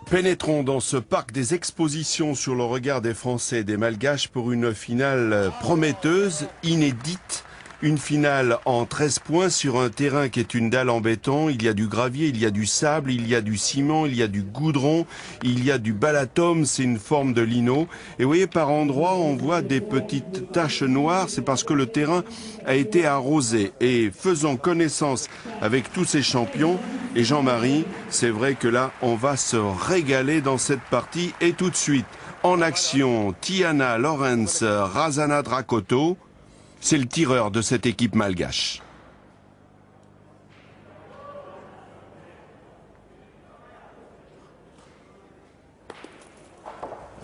Pénétrons dans ce parc des expositions sur le regard des Français et des Malgaches pour une finale prometteuse, inédite. Une finale en 13 points sur un terrain qui est une dalle en béton. Il y a du gravier, il y a du sable, il y a du ciment, il y a du goudron, il y a du balatome, c'est une forme de lino. Et vous voyez, par endroits, on voit des petites taches noires. C'est parce que le terrain a été arrosé. Et faisons connaissance avec tous ces champions. Et Jean-Marie, c'est vrai que là, on va se régaler dans cette partie. Et tout de suite, en action, Tiana Lorenz Razana Drakoto. C'est le tireur de cette équipe malgache.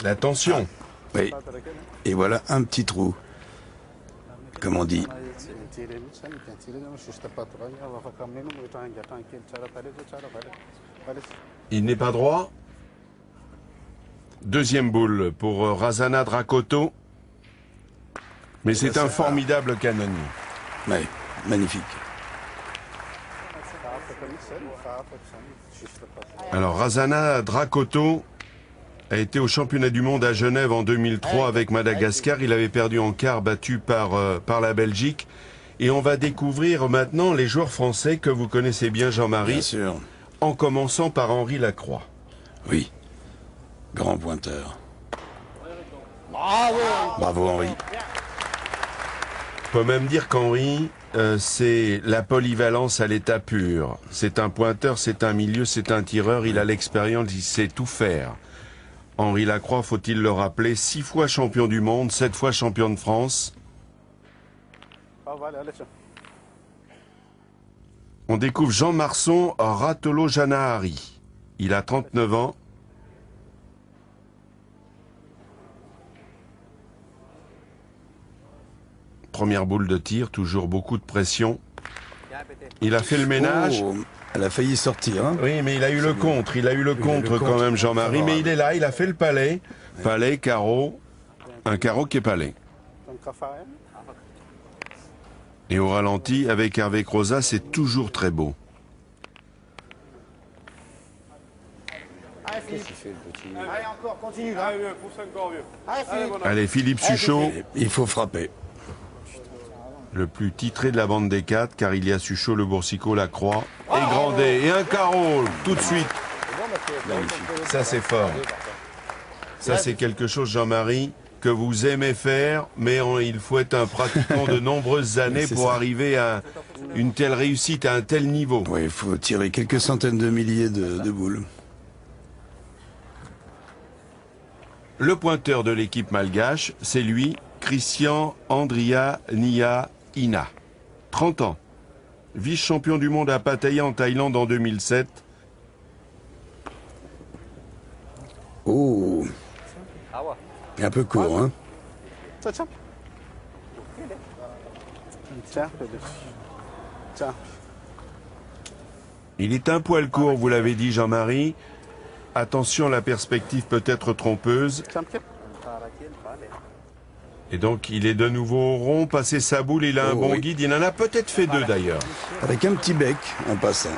Attention. Oui. Et voilà un petit trou. Comme on dit. Il n'est pas droit. Deuxième boule pour Razana Drakoto. Mais c'est un formidable canonnier. Oui, magnifique. Alors Razana Drakoto a été au championnat du monde à Genève en 2003 avec Madagascar. Il avait perdu en quart, battu par la Belgique. Et on va découvrir maintenant les joueurs français que vous connaissez bien, Jean-Marie. Bien sûr. En commençant par Henri Lacroix. Oui. Grand pointeur. Bravo Henri. On peut même dire qu'Henri, c'est la polyvalence à l'état pur. C'est un pointeur, c'est un milieu, c'est un tireur, il a l'expérience, il sait tout faire. Henri Lacroix, faut-il le rappeler, 6 fois champion du monde, 7 fois champion de France. On découvre Jean Marson Ratolo Janahari. Il a 39 ans. Première boule de tir, toujours beaucoup de pression. Il a fait le ménage. Oh, elle a failli sortir. Hein. Oui, mais il a eu le contre. Il a eu le contre quand même, Jean-Marie. Mais il est là, il a fait le palais. Palais, carreau. Un carreau qui est palais. Et au ralenti, avec Hervé Croza, c'est toujours très beau. Allez, encore, continue. Allez, Philippe Suchot. Il faut frapper. Le plus titré de la bande des 4, car il y a Suchot, Le Boursicot, Lacroix et Grandet. Et un carreau, tout de suite. Ça, c'est fort. Ça, c'est quelque chose, Jean-Marie, que vous aimez faire, mais il faut être un pratiquant de nombreuses années pour arriver à une telle réussite, à un tel niveau. Oui, il faut tirer quelques centaines de milliers de boules. Le pointeur de l'équipe malgache, c'est lui, Christian Andria Nia Ina. 30 ans. Vice-champion du monde à Pattaya en Thaïlande en 2007. Oh. Un peu court, hein. Il est un poil court, vous l'avez dit, Jean-Marie. Attention, la perspective peut être trompeuse. Et donc, il est de nouveau au rond, passé sa boule, il a un bon guide. Il en a peut-être fait 2 d'ailleurs. Avec un petit bec en passant.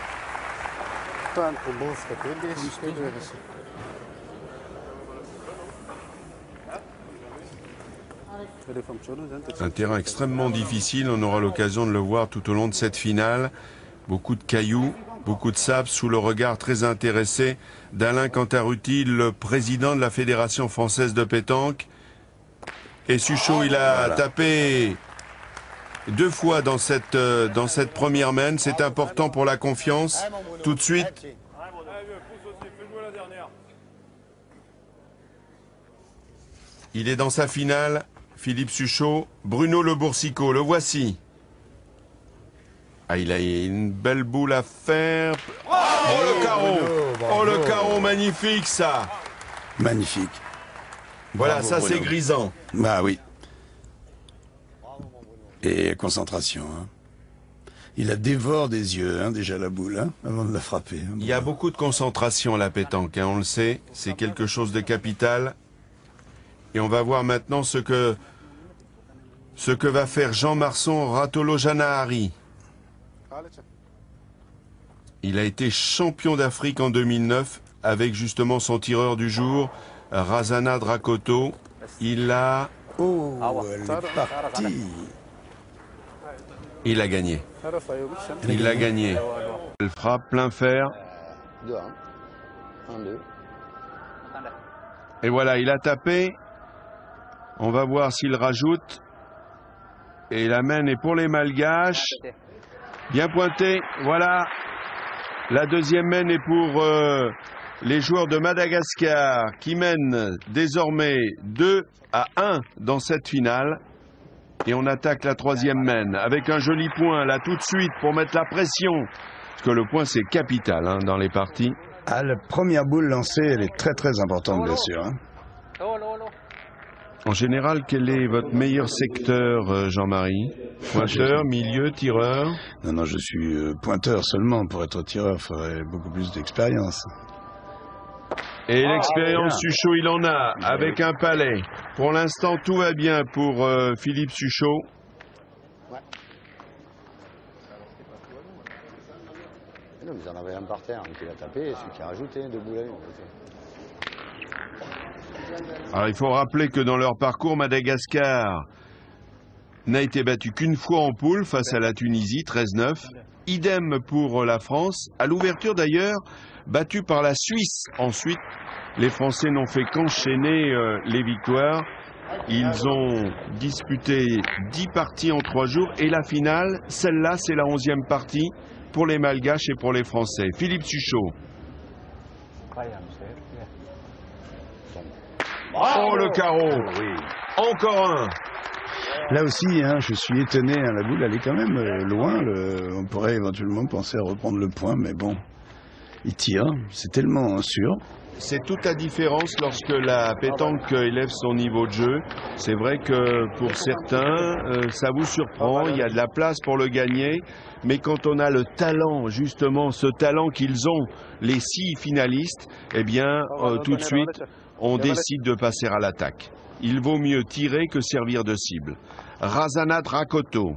Un terrain extrêmement difficile, on aura l'occasion de le voir tout au long de cette finale. Beaucoup de cailloux, beaucoup de sable, sous le regard très intéressé d'Alain Cantarutti, le président de la Fédération française de pétanque. Et Suchot, il a tapé 2 fois dans cette première main. C'est important pour la confiance. Tout de suite. Il est dans sa finale. Philippe Suchot. Bruno Le Boursicot, le voici. Ah, il a une belle boule à faire. Oh, le carreau! Oh, le carreau, magnifique, ça! Magnifique. Voilà, Bravo, ça Bruno. c'est grisant. Bah oui. Et concentration. Hein. Il la dévore des yeux, hein, déjà la boule, hein, avant de la frapper. Hein. Il y a beaucoup de concentration à la pétanque, hein, on le sait. C'est quelque chose de capital. Et on va voir maintenant ce que va faire Jean Marson Ratolo Janahari. Il a été champion d'Afrique en 2009, avec justement son tireur du jour, Razana Drakoto. Il a... Oh, elle est partie. Il a gagné. Il a gagné. Elle frappe plein fer. 2-1. 1-2. Et voilà, il a tapé. On va voir s'il rajoute. Et la main est pour les Malgaches. Bien pointé. Voilà. La deuxième main est pour les joueurs de Madagascar qui mènent désormais 2-1 dans cette finale. Et on attaque la troisième main avec un joli point là tout de suite pour mettre la pression. Parce que le point c'est capital hein, dans les parties. Ah, la première boule lancée, elle est très très importante bien sûr. Hein. En général, quel est votre meilleur secteur, Jean-Marie? Pointeur, milieu, tireur? Non, je suis pointeur seulement. Pour être tireur, il faudrait beaucoup plus d'expérience. Et l'expérience, Suchot, il en a, avec un palais. Pour l'instant, tout va bien pour Philippe Suchot. Ouais. Non, mais ils en avaient un par terre, donc il a tapé, et celui qui a rajouté 2 boules à lui. Alors, il faut rappeler que dans leur parcours, Madagascar n'a été battu qu'une fois en poule face à la Tunisie, 13-9. Idem pour la France. À l'ouverture d'ailleurs, battu par la Suisse. Ensuite, les Français n'ont fait qu'enchaîner les victoires. Ils ont disputé 10 parties en 3 jours. Et la finale, celle-là, c'est la 11e partie pour les Malgaches et pour les Français. Philippe Suchot. Oh, le carreau. Encore un. Là aussi, hein, je suis étonné, hein, la boule elle est quand même loin, on pourrait éventuellement penser à reprendre le point, mais bon, il tire, c'est tellement sûr. C'est toute la différence lorsque la pétanque élève son niveau de jeu. C'est vrai que pour certains, ça vous surprend, il y a de la place pour le gagner, mais quand on a le talent, justement, ce talent qu'ils ont, les 6 finalistes, eh bien, tout de suite, on décide de passer à l'attaque. Il vaut mieux tirer que servir de cible. Razana Drakoto.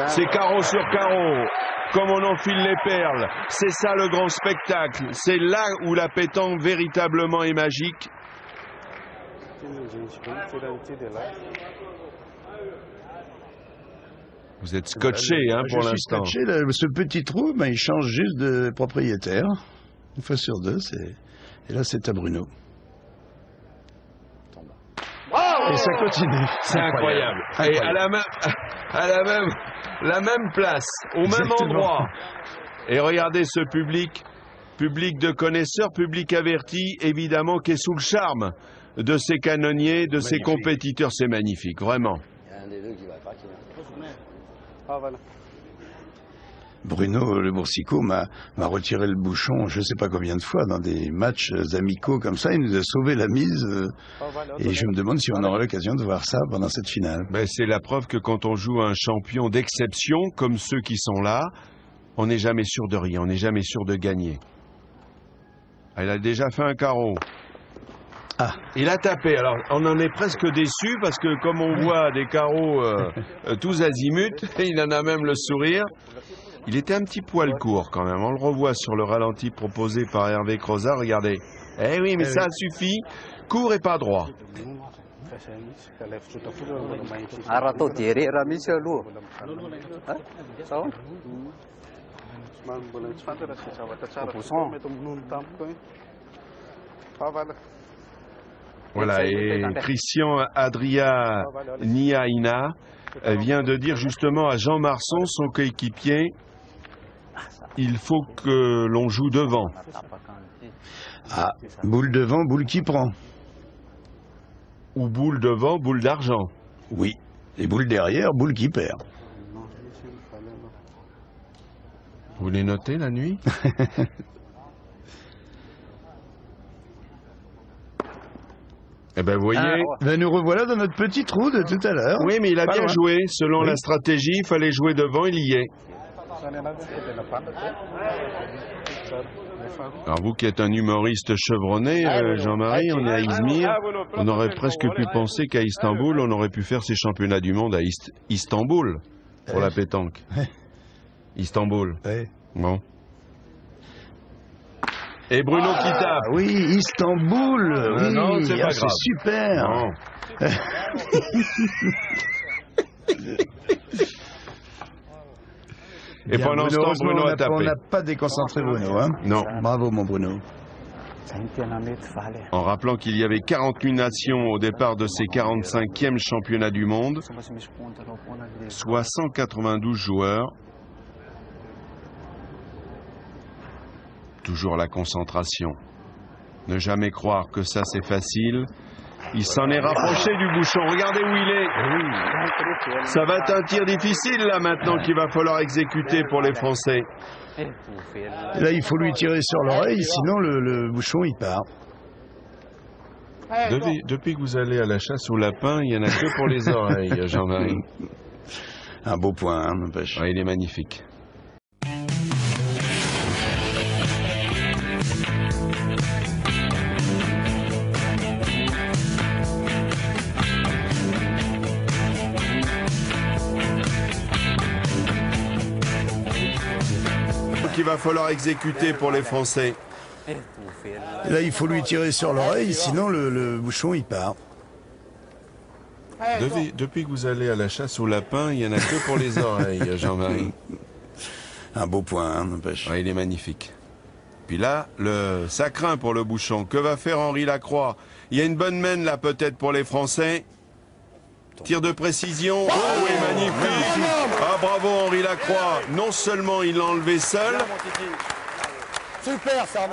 C'est carreau sur carreau, comme on enfile les perles. C'est ça le grand spectacle. C'est là où la pétanque véritablement est magique. Vous êtes scotché hein, pour l'instant. Ce petit trou, ben, il change juste de propriétaire. Une fois sur 2, et là c'est à Bruno. Et ça continue. C'est incroyable. Et à la même place, au même endroit. Et regardez ce public de connaisseurs, public averti, évidemment, qui est sous le charme de ces canonniers, de ces compétiteurs. C'est magnifique, vraiment. Il y a un des deux qui va craquer. Ah, voilà. Bruno Le Boursicot m'a retiré le bouchon je ne sais pas combien de fois dans des matchs amicaux comme ça. Il nous a sauvé la mise et je me demande si on aura l'occasion de voir ça pendant cette finale. Ben, c'est la preuve que quand on joue un champion d'exception comme ceux qui sont là, on n'est jamais sûr de rien, on n'est jamais sûr de gagner. Elle a déjà fait un carreau. Ah. Il a tapé. Alors, on en est presque déçu parce que comme on voit des carreaux tous azimuts, il en a même le sourire. Il était un petit poil court quand même. On le revoit sur le ralenti proposé par Hervé Crozat. Regardez. Eh oui, mais ça suffit. Court et pas droit. Voilà, et Christian Adria Niaina vient de dire justement à Jean Marson, son coéquipier, il faut que l'on joue devant. Ah, boule devant, boule qui prend. Ou boule devant, boule d'argent. Oui, et boule derrière, boule qui perd. Vous les notez la nuit? Eh ben, vous voyez... Ben nous revoilà dans notre petit trou de tout à l'heure. Oui, mais il a bien joué. Selon la stratégie, il fallait jouer devant, il y est. Alors vous qui êtes un humoriste chevronné, Jean-Marie, on est à Izmir. On aurait presque pu penser qu'à Istanbul, on aurait pu faire ces championnats du monde à Istanbul, pour la pétanque. Istanbul. Ouais. Bon. Et Bruno qui tape. Ah oui, Istanbul. Oui, non, c'est pas grave. C'est super. Non. Et Bien, pendant ce temps, Bruno a on tapé. n'a pas déconcentré Bruno. Hein. Non. Bravo mon Bruno. En rappelant qu'il y avait 48 nations au départ de ces 45e championnats du monde, soit 192 joueurs. Toujours la concentration. Ne jamais croire que ça c'est facile. Il s'en est rapproché du bouchon. Regardez où il est. Ça va être un tir difficile là maintenant qu'il va falloir exécuter pour les Français. Et là, il faut lui tirer sur l'oreille, sinon le bouchon il part. Depuis que vous allez à la chasse au lapin, il n'y en a que pour les oreilles, Jean-Marie. Un beau point, hein, n'empêche. Ouais, il est magnifique. Qu'il va falloir exécuter pour les Français. Et là, il faut lui tirer sur l'oreille, sinon le bouchon il part. Depuis que vous allez à la chasse au lapin, il n'y en a que pour les oreilles, Jean-Marie. Un beau point, hein, n'empêche. Ouais, il est magnifique. Puis là, ça craint pour le bouchon. Que va faire Henri Lacroix? Il y a une bonne mène là peut-être pour les Français. Tir de précision. Oh oui, magnifique. Ah bravo Henri Lacroix. Non seulement il l'a enlevé seul, Super ça,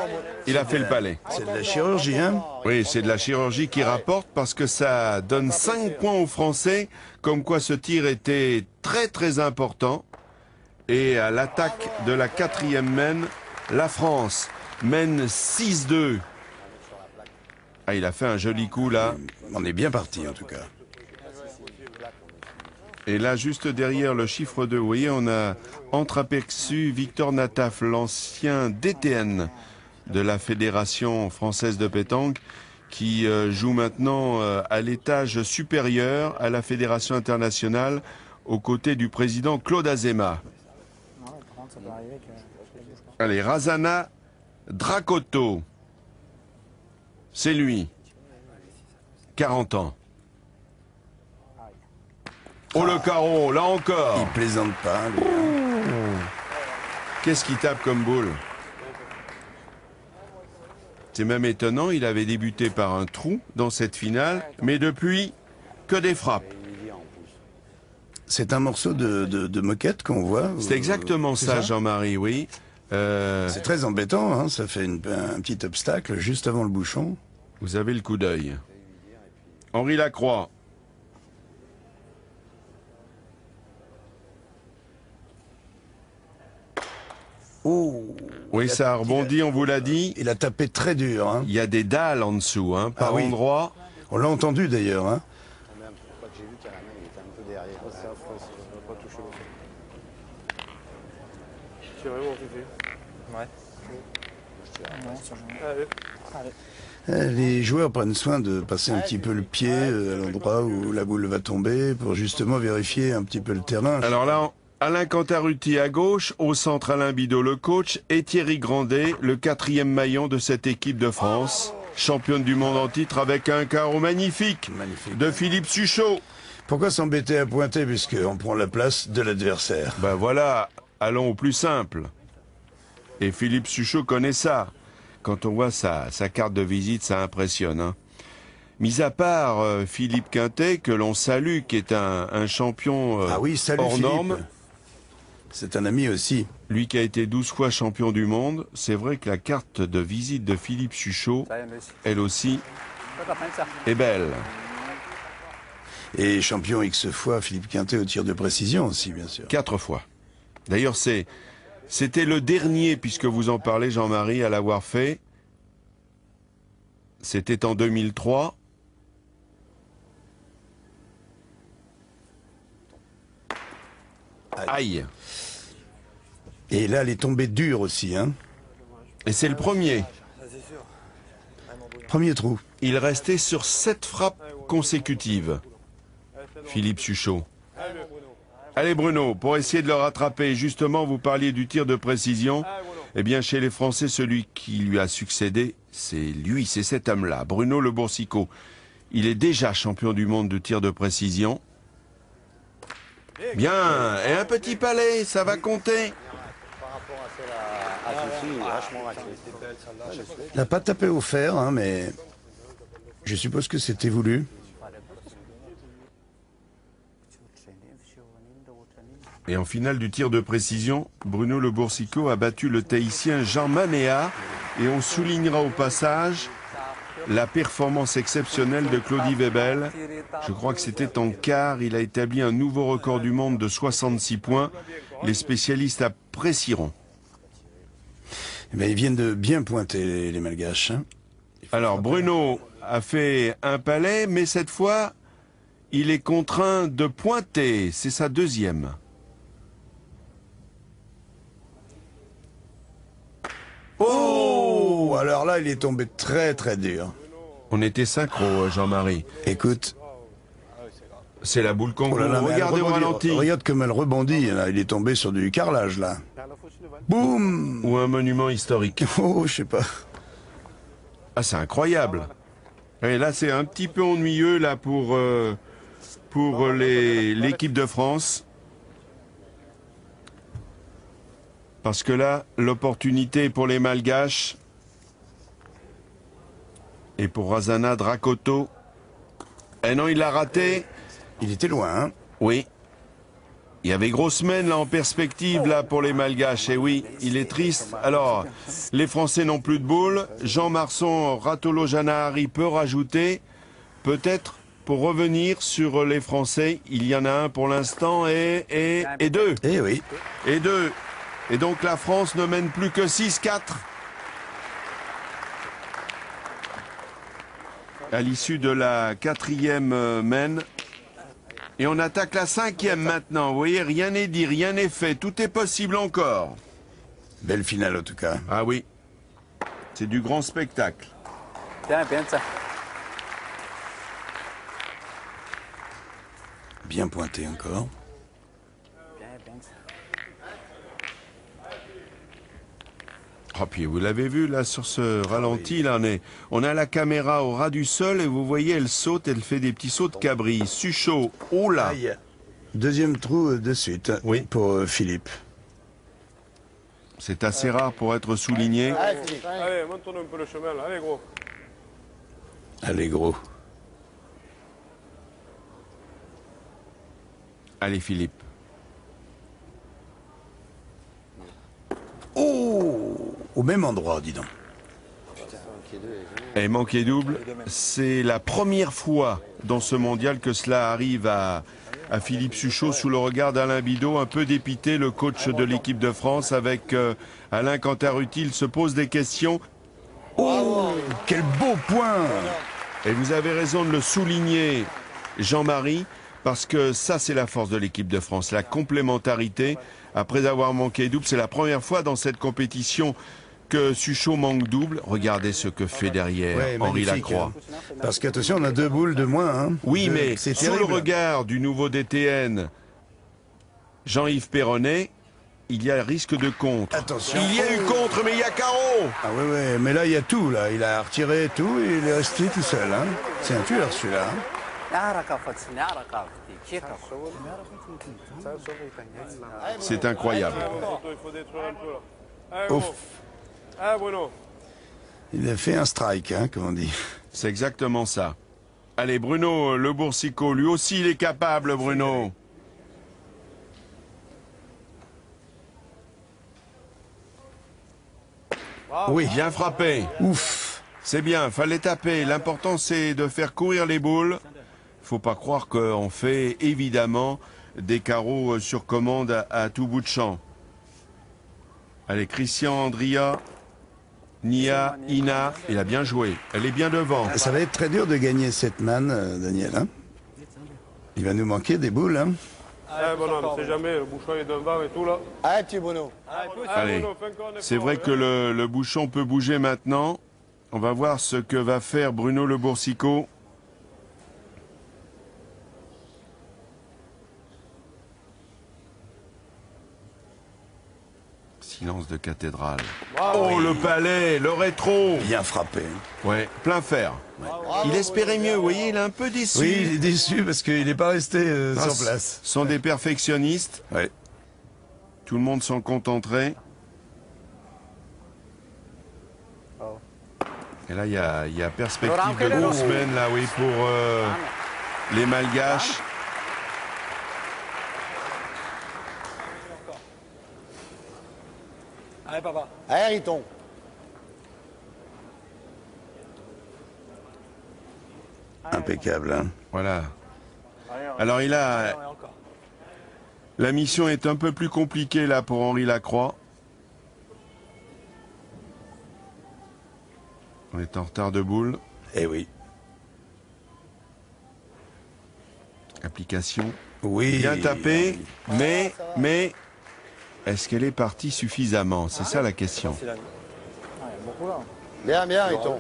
il a fait le palais. C'est de la chirurgie, hein. Oui, c'est de la chirurgie qui rapporte parce que ça donne 5 points aux Français, comme quoi ce tir était très très important. Et à l'attaque de la 4e mène, la France mène 6-2. Ah, il a fait un joli coup là. On est bien parti en tout cas. Et là, juste derrière le chiffre 2, vous voyez, on a entreaperçu Victor Nataf, l'ancien DTN de la Fédération française de pétanque, qui joue maintenant à l'étage supérieur à la Fédération internationale, aux côtés du président Claude Azéma. Allez, Razana Dracoto, c'est lui, 40 ans. Oh le carreau, là encore. Il plaisante pas, lui, hein. Qu'est-ce qu'il tape comme boule? C'est même étonnant, il avait débuté par un trou dans cette finale, mais depuis, que des frappes. C'est un morceau de moquette qu'on voit. C'est exactement ça, Jean-Marie, oui. C'est très embêtant, hein. Ça fait un petit obstacle juste avant le bouchon. Vous avez le coup d'œil. Henri Lacroix. Oh, Oui, ça a rebondi, on vous l'a dit. il a tapé très dur, hein. Il y a des dalles en dessous, hein, par Ah oui. endroit. On l'a entendu d'ailleurs, hein. J'ai vu qu'à la main, il était un peu derrière. pas toucher le sol. Tirez mon pied. Ouais. Les joueurs prennent soin de passer un petit peu le pied à l'endroit où la boule va tomber pour justement vérifier un petit peu le terrain. Alors là, Alain Cantarutti à gauche, au centre Alain Bidot le coach et Thierry Grandet, le 4e maillon de cette équipe de France, championne du monde en titre avec un carreau magnifique, de Philippe Suchot. Pourquoi s'embêter à pointer puisqu'on prend la place de l'adversaire? Ben voilà, allons au plus simple. Et Philippe Suchot connaît ça. Quand on voit sa carte de visite, ça impressionne. Hein. Mis à part Philippe Quintet, que l'on salue, qui est un champion Ah oui, salut hors Philippe. norme. C'est un ami aussi. Lui qui a été 12 fois champion du monde, c'est vrai que la carte de visite de Philippe Suchot, elle aussi, est belle. Et champion X fois, Philippe Quintet au tir de précision aussi, bien sûr. 4 fois. D'ailleurs, c'était le dernier, puisque vous en parlez, Jean-Marie, à l'avoir fait. C'était en 2003. Aïe. Et là, elle est tombée dure aussi, hein. Et c'est le premier. Premier trou. Il restait sur 7 frappes consécutives. Philippe Suchot. Allez Bruno, pour essayer de le rattraper, justement vous parliez du tir de précision. Eh bien chez les Français, celui qui lui a succédé, c'est lui, c'est cet homme-là, Bruno Le Boursicot. Il est déjà champion du monde de tir de précision. Bien, et un petit palais, ça va compter. Par rapport à celle à Fifi, vachement raté. Il n'a pas tapé au fer, hein, mais je suppose que c'était voulu. Et en finale du tir de précision, Bruno Le Boursicot a battu le Tahitien Jean Manéa. Et on soulignera au passage la performance exceptionnelle de Claudie Webel. Je crois que c'était en quart. Il a établi un nouveau record du monde de 66 points. Les spécialistes apprécieront. Eh bien, ils viennent de bien pointer les Malgaches. Hein. Alors Bruno a fait un palais, mais cette fois, il est contraint de pointer. C'est sa deuxième. Oh! Alors là, il est tombé très très dur. On était synchro, Jean-Marie. Écoute. C'est la boule Oh kangourou. là là, mais Regardez elle au rebondit. ralenti. Regarde comme elle rebondit. Là. Il est tombé sur du carrelage là. Boum! Ou un monument historique. Oh, je sais pas. Ah, c'est incroyable. Et là, c'est un petit peu ennuyeux là pour l'équipe de France. Parce que là, l'opportunité pour les Malgaches et pour Razana Drakoto. Eh non, il l'a raté. Il était loin, hein? Oui. Il y avait grosse semaine là en perspective là pour les Malgaches. Et oui, il est triste. Alors, les Français n'ont plus de boules. Jean Marson, Ratolo Janahari peut rajouter. Peut-être pour revenir sur les Français, il y en a un pour l'instant et deux. Eh oui. Et deux. Et donc la France ne mène plus que 6-4. À l'issue de la quatrième mène. Et on attaque la cinquième maintenant. Vous voyez, rien n'est dit, rien n'est fait. Tout est possible encore. Belle finale en tout cas. Ah oui. C'est du grand spectacle. Bien pointé encore. Oh, puis vous l'avez vu là sur ce ralenti, là on a la caméra au ras du sol et vous voyez elle saute, elle fait des petits sauts de cabri. Suchot, oh là. Aïe. Deuxième trou de suite Oui. pour Philippe. C'est assez rare pour être souligné. Allez, monte-nous un peu le chemin là, allez gros. Allez gros. Allez Philippe. Oh! Au même endroit, dis donc. Et manqué double, c'est la première fois dans ce mondial que cela arrive à Philippe Suchot sous le regard d'Alain Bidot, un peu dépité, le coach de l'équipe de France, avec Alain Cantarutti. Il se pose des questions. Oh! Quel beau point! Et vous avez raison de le souligner, Jean-Marie, parce que ça, c'est la force de l'équipe de France, la complémentarité. Après avoir manqué double, c'est la première fois dans cette compétition que Suchot manque double. Regardez ce que fait derrière Ouais, Henri magnifique, Lacroix. hein. Parce qu'attention, on a 2 boules de moins. Hein. Oui, mais c'est sous le terrible. regard du nouveau DTN, Jean-Yves Perronnet, il y a risque de contre. Attention. Il y a eu contre, mais il y a carreau. Ah ouais, mais là, il y a tout. Là. Il a retiré tout et il est resté tout seul. Hein. C'est un tueur, celui-là. Hein. C'est incroyable. Il faut détruire un peu là. Allez, Ouf. gros. Ah, Bruno. Il a fait un strike, hein, comme on dit. C'est exactement ça. Allez, Bruno Le Boursicot, lui aussi, il est capable, Bruno. Oui. Bien frappé. Ouf. C'est bien, fallait taper. L'important, c'est de faire courir les boules. Faut pas croire qu'on fait, évidemment, des carreaux sur commande à tout bout de champ. Allez, Christian Andria, Nia, Ina, il a bien joué. Elle est bien devant. Ça va être très dur de gagner cette manne, Daniel. Hein. Il va nous manquer des boules. Hein. Ah, bon, on ne sait jamais, le bouchon est devant et tout là. Allez, petit Bruno. Allez, Bruno, fais encore un effort, c'est vrai que le bouchon peut bouger maintenant. On va voir ce que va faire Bruno Le Boursicot. Silence de cathédrale. Oh, le palais, le rétro. Bien frappé. Ouais, plein fer. Il espérait mieux, vous voyez, il est un peu déçu. Oui, il est déçu parce qu'il n'est pas resté Ah, sur place. Ce sont des perfectionnistes. Ouais. Tout le monde s'en contenterait. Et là, il y a perspective de grosses semaines, là, oui, pour les Malgaches. Allez, papa. Allez, Riton. Impeccable, hein. Voilà. Alors, la mission est un peu plus compliquée, là, pour Henri Lacroix. On est en retard de boule. Eh oui. Application. Oui. Bien tapé, mais est-ce qu'elle est partie suffisamment? C'est ça la question. Bien, bien, Riton.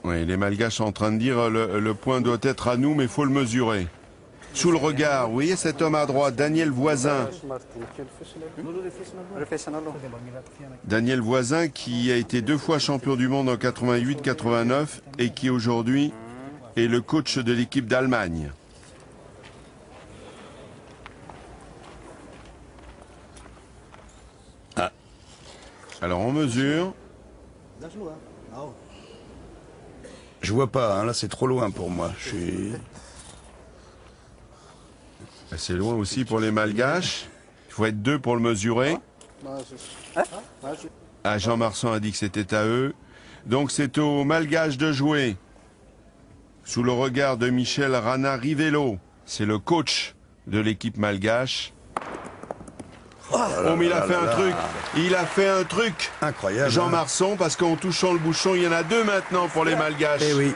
Oui, les Malgaches sont en train de dire le point doit être à nous, mais il faut le mesurer. Sous le regard, vous voyez cet homme à droite, Daniel Voisin. Daniel Voisin qui a été 2 fois champion du monde en 88-89 et qui aujourd'hui est le coach de l'équipe d'Allemagne. Ah. Alors on mesure. Je vois pas, hein, là c'est trop loin pour moi. Je suis... C'est loin aussi pour les Malgaches. Il faut être 2 pour le mesurer. Ah, Jean Marsan a dit que c'était à eux. Donc c'est aux Malgaches de jouer. Sous le regard de Michel Rana Rivello. C'est le coach de l'équipe malgache. Oh, mais il a fait un truc. Il a fait un truc. Incroyable. Jean Marsan, parce qu'en touchant le bouchon, il y en a 2 maintenant pour les Malgaches. Eh oui.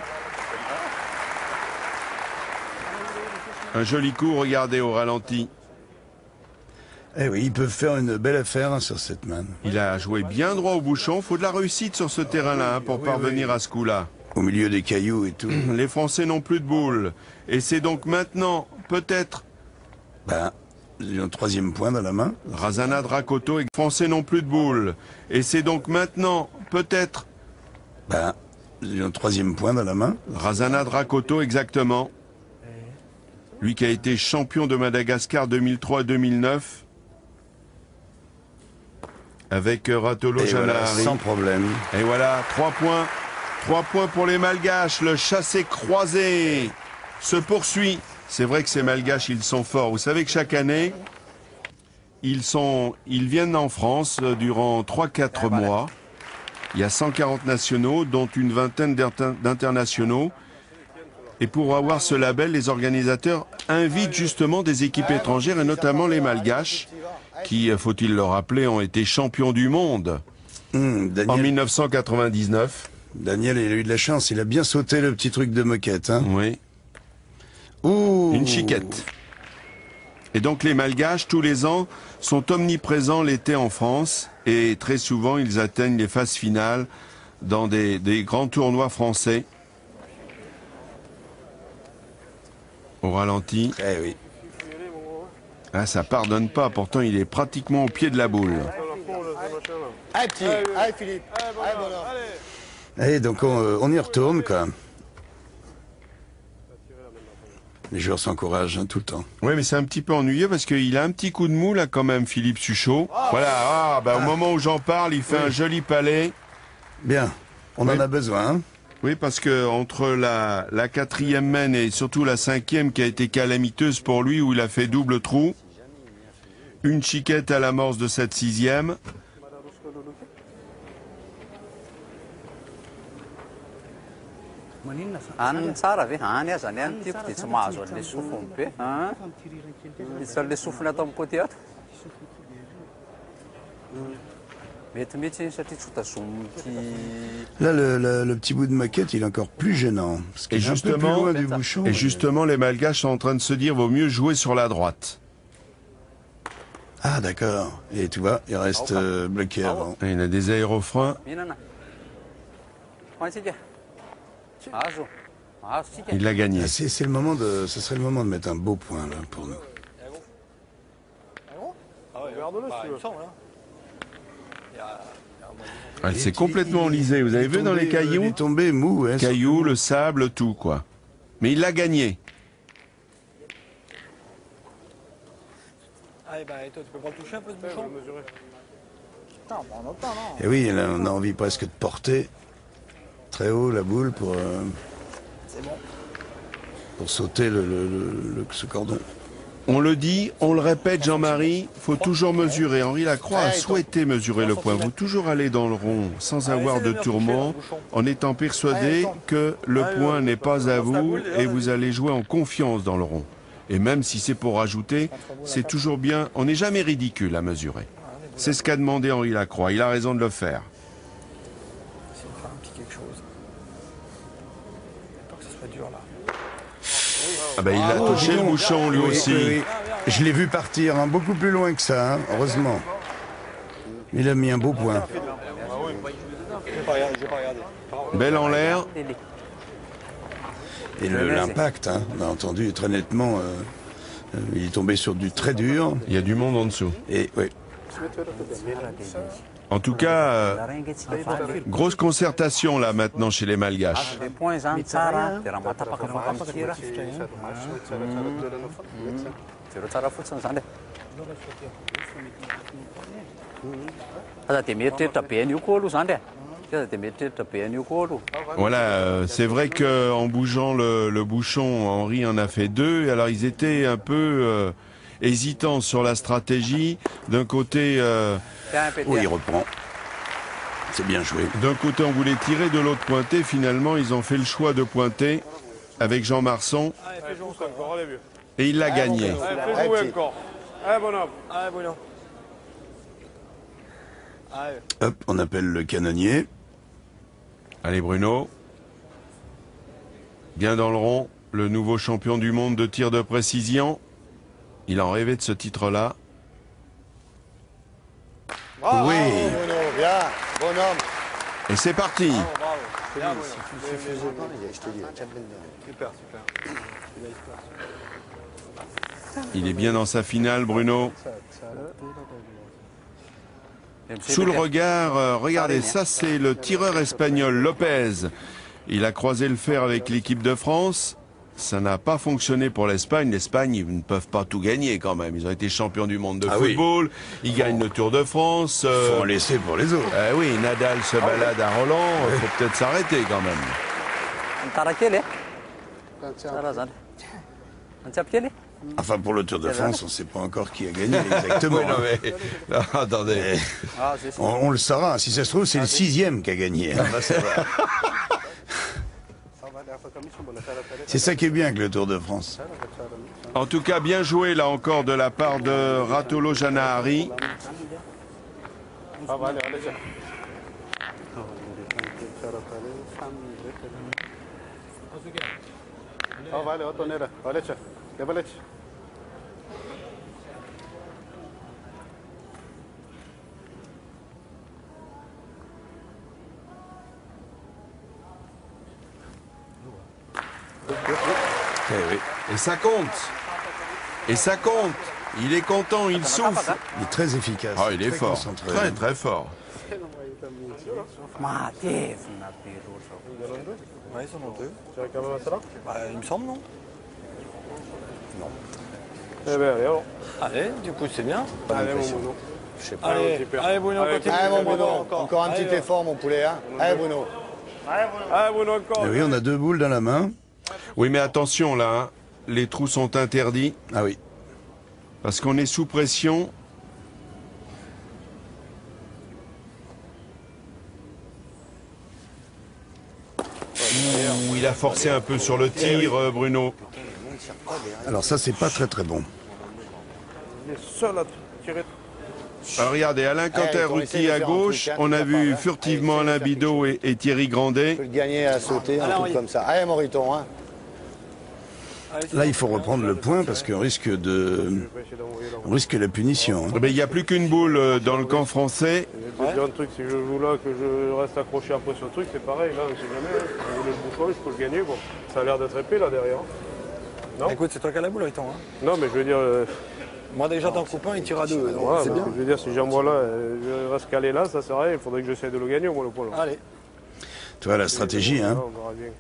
Un joli coup, regardez au ralenti. Eh oui, ils peuvent faire une belle affaire hein, sur cette manne. Il a joué bien droit au bouchon. Il faut de la réussite sur ce terrain-là hein, pour parvenir à ce coup-là. Au milieu des cailloux et tout. Les Français n'ont plus de boules. Et c'est donc maintenant, peut-être... Ben, ils ont le 3e point dans la main. Razana Drakoto et les Français n'ont plus de boules. Et c'est donc maintenant, peut-être... Ben, ils ont le 3e point dans la main. Razana Drakoto, exactement. Lui qui a été champion de Madagascar 2003-2009. Avec Ratolo Et voilà, Janahari. sans problème. Et voilà, 3 points. 3 points pour les Malgaches. Le chassé croisé se poursuit. C'est vrai que ces Malgaches, ils sont forts. Vous savez que chaque année, ils viennent en France durant 3-4 mois. Il y a 140 nationaux, dont une vingtaine d'internationaux. Et pour avoir ce label, les organisateurs invitent justement des équipes étrangères, et notamment les Malgaches, qui, faut-il le rappeler, ont été champions du monde en 1999. Daniel, il a eu de la chance, il a bien sauté le petit truc de moquette. Hein. Oui. Ouh. Une chiquette. Et donc les Malgaches, tous les ans, sont omniprésents l'été en France, et très souvent, ils atteignent les phases finales dans des grands tournois français. Au ralenti. Eh oui. Ah, ça pardonne pas, pourtant il est pratiquement au pied de la boule. Allez, petit. Allez, Philippe. Allez, bonhomme. Et donc on y retourne, quoi. Les joueurs s'encouragent hein, tout le temps. Oui, mais c'est un petit peu ennuyeux parce qu'il a un petit coup de mou là quand même, Philippe Suchot. Voilà, au moment où j'en parle, il fait un joli palais. Bien, on en a besoin. Hein. Oui, parce que entre la 4e main et surtout la 5e qui a été calamiteuse pour lui, où il a fait double trou, une chiquette à l'amorce de cette 6e. Là, le petit bout de maquette, il est encore plus gênant. Parce qu'il est un peu plus loin du bouchon. Et justement, les Malgaches sont en train de se dire, vaut mieux jouer sur la droite. Ah, d'accord. Et tu vois, il reste bloqué avant. Et il a des aérofreins. Il l'a gagné. Ah, c'est le moment de, ce serait le moment de mettre un beau point là pour nous. Regarde-le si tu veux. Elle s'est complètement enlisée. Vous avez vu dans les Il cailloux? est tombé mou. Hein, Cailloux, le sable, tout quoi. Mais il l'a gagné. Allez, bah, toi, tu peux pas le toucher un peu ce bouchon? Mesurer. Non, bah, on entend, non. Et oui, là, on a envie presque de porter très haut la boule C'est bon. pour sauter ce cordon. On le dit, on le répète, Jean-Marie, faut toujours mesurer. Henri Lacroix a souhaité mesurer le point. Vous toujours aller dans le rond sans avoir de tourment, en étant persuadé que le point n'est pas à vous et vous allez jouer en confiance dans le rond. Et même si c'est pour rajouter, c'est toujours bien. On n'est jamais ridicule à mesurer. C'est ce qu'a demandé Henri Lacroix. Il a raison de le faire. C'est de faire un petit quelque chose. J'ai peur que ce soit dur, là. Ah ben, il a touché le bouchon lui aussi. Oui. Je l'ai vu partir hein, beaucoup plus loin que ça, hein, heureusement. Il a mis un beau point. Je vais pas regarder. Belle en l'air. Et l'impact, hein, on a entendu très nettement, il est tombé sur du très dur. Il y a du monde en dessous. Et oui. En tout cas, grosse concertation là maintenant chez les Malgaches. Voilà, c'est vrai qu'en bougeant le bouchon, Henri en a fait deux. Alors ils étaient un peu hésitants sur la stratégie. D'un côté, Oui, il reprend. C'est bien joué. d'un côté on voulait tirer, de l'autre pointer. Finalement, ils ont fait le choix de pointer avec Jean Marson Allez, pousse encore, allez, vieux. et il l'a gagné. Allez, fais jouer encore. Allez, bonhomme. Allez, Bruno. Allez. Hop, on appelle le canonnier. Allez Bruno, bien dans le rond, le nouveau champion du monde de tir de précision. Il en rêvait de ce titre-là. Bravo, Oui. Bruno, bien, bonhomme. Et c'est parti. Bravo. Bien, Bruno. Je te dis, Super, super. Il est bien dans sa finale, Bruno. Sous le regard, regardez, ça c'est le tireur espagnol Lopez. Il a croisé le fer avec l'équipe de France. Ça n'a pas fonctionné pour l'Espagne. L'Espagne, ils ne peuvent pas tout gagner quand même. Ils ont été champions du monde de football. Ils gagnent le Tour de France. Faut en laisser pour les autres. Oui, Nadal se balade à Roland. Il faut peut-être s'arrêter quand même. Enfin, pour le Tour de France, on ne sait pas encore qui a gagné exactement. Oui, non, mais... non, attendez. On le saura. Si ça se trouve, c'est le 6e qui a gagné. On va savoir. C'est ça qui est bien avec le Tour de France. En tout cas, bien joué là encore de la part de Ratolo Janahari. Ah, allez, allez, tiens. Ah, allez, retournez là. Allez, tiens. Allez, tiens. Eh oui. Et ça compte. Et ça compte. Il est content, il souffle. Il est très efficace. Ah, il est très fort. concentré. Très, très fort. Ouais, ils sont dans deux. Tu vas quand même à ça là? Bah, il me semble, non? Eh bien, allez, alors. Allez, du coup, c'est bien. Allez, mon Bruno. Je sais pas. Allez, allez, Bruno, Allez, continue. Allez, mon Bruno, encore. encore un Allez, petit effort, mon poulet. Hein. Allez, Bruno. Allez, Bruno, encore. Eh oui, on a 2 boules dans la main. Oui, mais attention là, hein. Les trous sont interdits Ah oui. parce qu'on est sous pression. Ouh, il a forcé un peu sur le tir, Bruno. Alors ça, c'est pas très très bon. Il est seul à tirer. Alors regardez, Alain Canter-Ruti à gauche, on a vu furtivement Alain Bidot et Thierry Tu Grandet. peux le gagner à sauter, un truc comme ça. Allez, Moriton. Hein. Là, il faut reprendre le point parce qu'on risque on risque la punition. Hein. Il n'y a plus qu'une boule dans le camp français. Je vais te dire un truc, si je joue là, que je reste accroché après sur le truc, c'est pareil. Là, je sais jamais. Si je voulais le bouchon, je peux le gagner. Bon, ça a l'air d'être épais là derrière. Non. Écoute, c'est toi qui as la boule, Riton. Hein. Non, mais je veux dire. Moi, dès que j'entends copain, il tire à 2. Voilà, C'est bien. je veux dire, si j'envoie là, je reste calé là, ça sert à rien. Il faudrait que j'essaie de le gagner au moins le point là. Allez. Tu vois la stratégie, hein. On verra bien.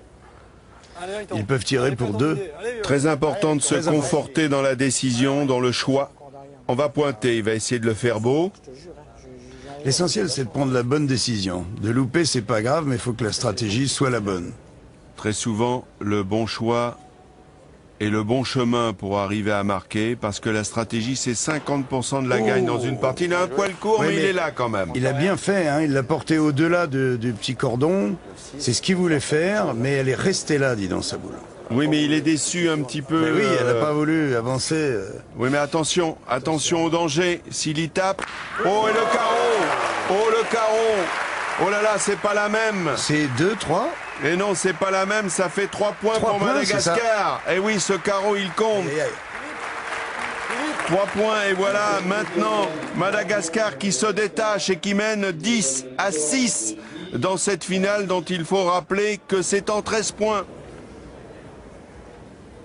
Allez, Riton. Ils peuvent tirer pour 2. Très important de se conforter dans la décision, dans le choix. On va pointer, il va essayer de le faire beau. L'essentiel, c'est de prendre la bonne décision. De louper, c'est pas grave, mais il faut que la stratégie soit la bonne. Très souvent, le bon choix est le bon chemin pour arriver à marquer, parce que la stratégie, c'est 50% de la gagne dans une partie. Il a un poil court, Ouais, mais il mais est là quand même. Il a bien fait, hein. Il l'a porté au-delà du petit cordon. C'est ce qu'il voulait faire, mais elle est restée là, dis donc, sa boule. Oui, mais il est déçu un petit peu. Mais oui, elle n'a pas voulu avancer. Oui, mais attention, attention au danger. S'il y tape... Oh, et le carreau! Oh, le carreau! Oh là là, c'est pas la même. C'est 2, 3. Et non, c'est pas la même, ça fait 3 points 3 pour points, Madagascar. Et oui, ce carreau, il compte. 3 points, et voilà, maintenant, Madagascar qui se détache et qui mène 10-6 dans cette finale dont il faut rappeler que c'est en 13 points.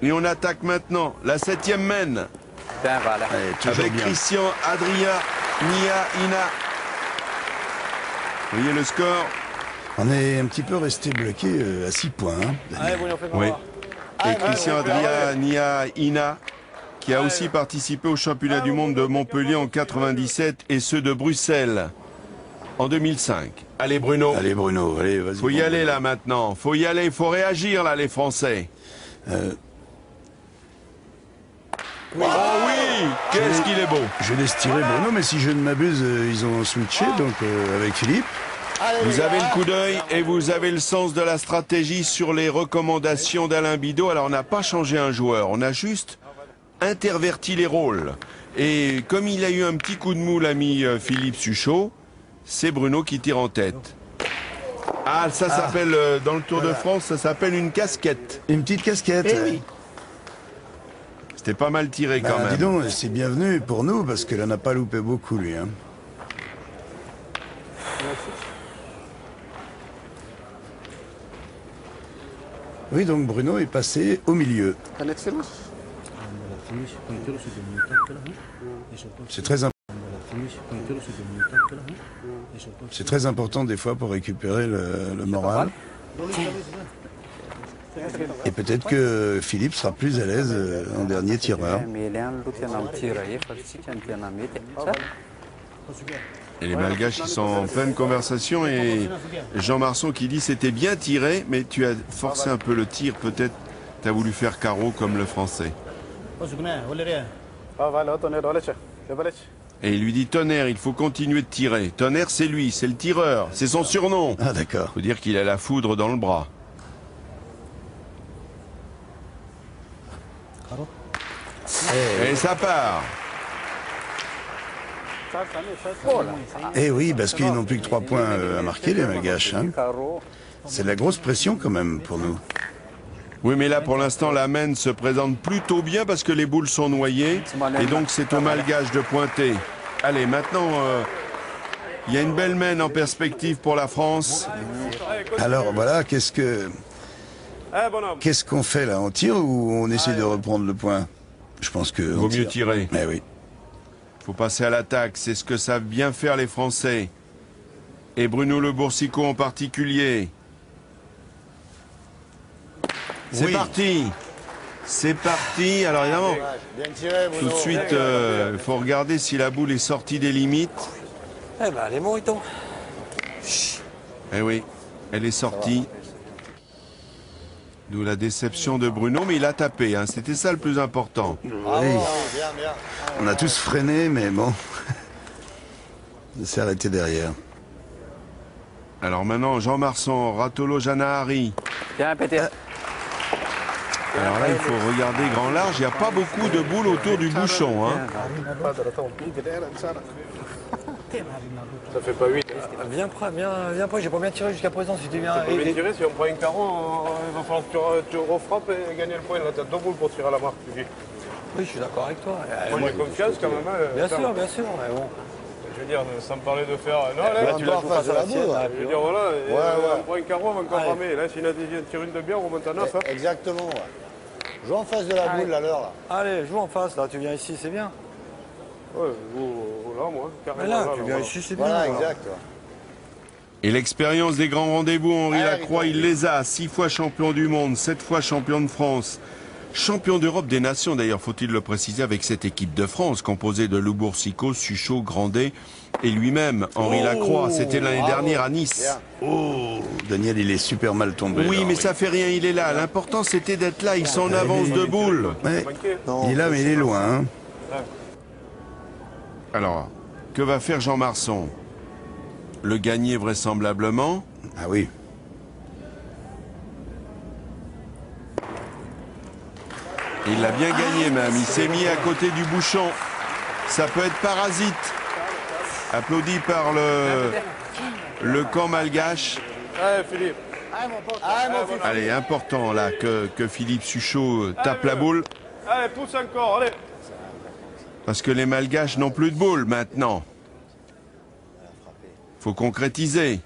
Et on attaque maintenant, la 7e mène, Ben voilà. Allez, toujours avec bien. Christian, Adria, Nia, Ina. Vous voyez le score? On est un petit peu resté bloqué à 6 points. Hein, Allez, Bruno, fais Oui. voir. Et Christian Adria, Nia, Ina, qui a aussi participé au championnat du monde de Montpellier en 97 et ceux de Bruxelles en 2005. Allez Bruno, Allez Bruno, allez, vas-y. faut y aller là maintenant, faut y aller, faut réagir là les Français. Oh oui, qu'est-ce qu'il est beau. Je laisse tirer Bruno, mais si je ne m'abuse, ils ont switché donc avec Philippe. Vous avez le coup d'œil et vous avez le sens de la stratégie sur les recommandations d'Alain Bidot. Alors on n'a pas changé un joueur, on a juste interverti les rôles. Et comme il a eu un petit coup de mou, l'ami Philippe Suchot, c'est Bruno qui tire en tête. Ah, ça s'appelle, dans le Tour de France, ça s'appelle une casquette. Une petite casquette. Eh oui. C'était pas mal tiré quand même. Dis donc, c'est bienvenu pour nous parce qu'elle n'a pas loupé beaucoup lui. Hein. Oui, donc Bruno est passé au milieu. C'est très important. C'est très important des fois pour récupérer le moral. Et peut-être que Philippe sera plus à l'aise en dernier tireur. Et les Malgaches, ils sont en pleine conversation et Jean Marson qui dit c'était bien tiré, mais tu as forcé un peu le tir, peut-être tu as voulu faire carreau comme le Français. Et il lui dit Tonnerre, il faut continuer de tirer. Tonnerre, c'est lui, c'est le tireur, c'est son surnom. Ah d'accord. Faut dire qu'il a la foudre dans le bras. Et ça part. Eh oui, parce qu'ils n'ont plus que 3 points à marquer, les Malgaches. Hein. C'est de la grosse pression quand même pour nous. Oui, mais là, pour l'instant, la main se présente plutôt bien parce que les boules sont noyées. Et donc, c'est au Malgache de pointer. Allez, maintenant, il y a une belle main en perspective pour la France. Alors voilà, qu'est-ce qu'on fait là? On tire ou on essaie de reprendre le point? Je pense que... Vaut mieux tirer. Eh oui. Faut passer à l'attaque, c'est ce que savent bien faire les Français. Et Bruno Le Boursicot en particulier. C'est Oui. parti. C'est parti. Alors évidemment, tout de suite, il faut regarder si la boule est sortie des limites. Eh ben, allez, mon Riton. Eh oui, elle est sortie. D'où la déception de Bruno, mais il a tapé, hein. C'était ça le plus important. Oui. On a tous freiné, mais bon... Il s'est arrêté derrière. Alors maintenant, Jean Marsan, Ratolo Janahari. Bien pété. Alors là, il faut regarder grand large. Il n'y a pas beaucoup de boules autour du bouchon, hein. Ça fait pas 8. Viens près, j'ai pas bien tiré jusqu'à présent si tu viens. Tu peux bien tirer, si on prend un carreau, il va falloir que tu refrappes et gagner le point. Là, t'as 2 boules pour tirer à la marque, tu dis. Oui, je suis d'accord avec toi. Moi, j'ai confiance quand même. Bien sûr, mais bon. Je veux dire, sans parler de faire. Non, Là, là, tu la joues face à la boule. je veux dire, voilà, on prend un carreau, on va encore ramer. Là, s'il tire une de bien, on remonte à 9. Hein. Exactement, ouais. Joue en face de la boule, à l'heure, là. Allez, joue en face, là, tu viens ici, c'est bien. Ouais, là, moi, carrément. Mais là, tu viens voilà. ici, c'est bien. Voilà, alors. exact. Ouais. Et l'expérience des grands rendez-vous, Henri Ah, Lacroix, il les a. 6 fois champion du monde, 7 fois champion de France. Champion d'Europe des Nations, d'ailleurs, faut-il le préciser, avec cette équipe de France, composée de Lou Boursicot, Suchot, Grandet et lui-même, Henri Lacroix. C'était l'année dernière à Nice. Bien. Oh, Daniel, il est super mal tombé. Oui, là, mais Henri. ça fait rien, il est là. L'important, c'était d'être là. Il s'en avance de boule. Ouais, Non, il est là, mais il est loin. Hein. Alors, que va faire Jean Marson? Le gagner vraisemblablement. Ah oui. Il l'a bien gagné même. Il s'est mis à côté du bouchon. Ça peut être parasite. Applaudi par le camp malgache. Allez, Philippe. Allez, important là que Philippe Suchot tape la boule. Allez, pousse encore, allez. Parce que les malgaches n'ont plus de boule maintenant. Faut concrétiser.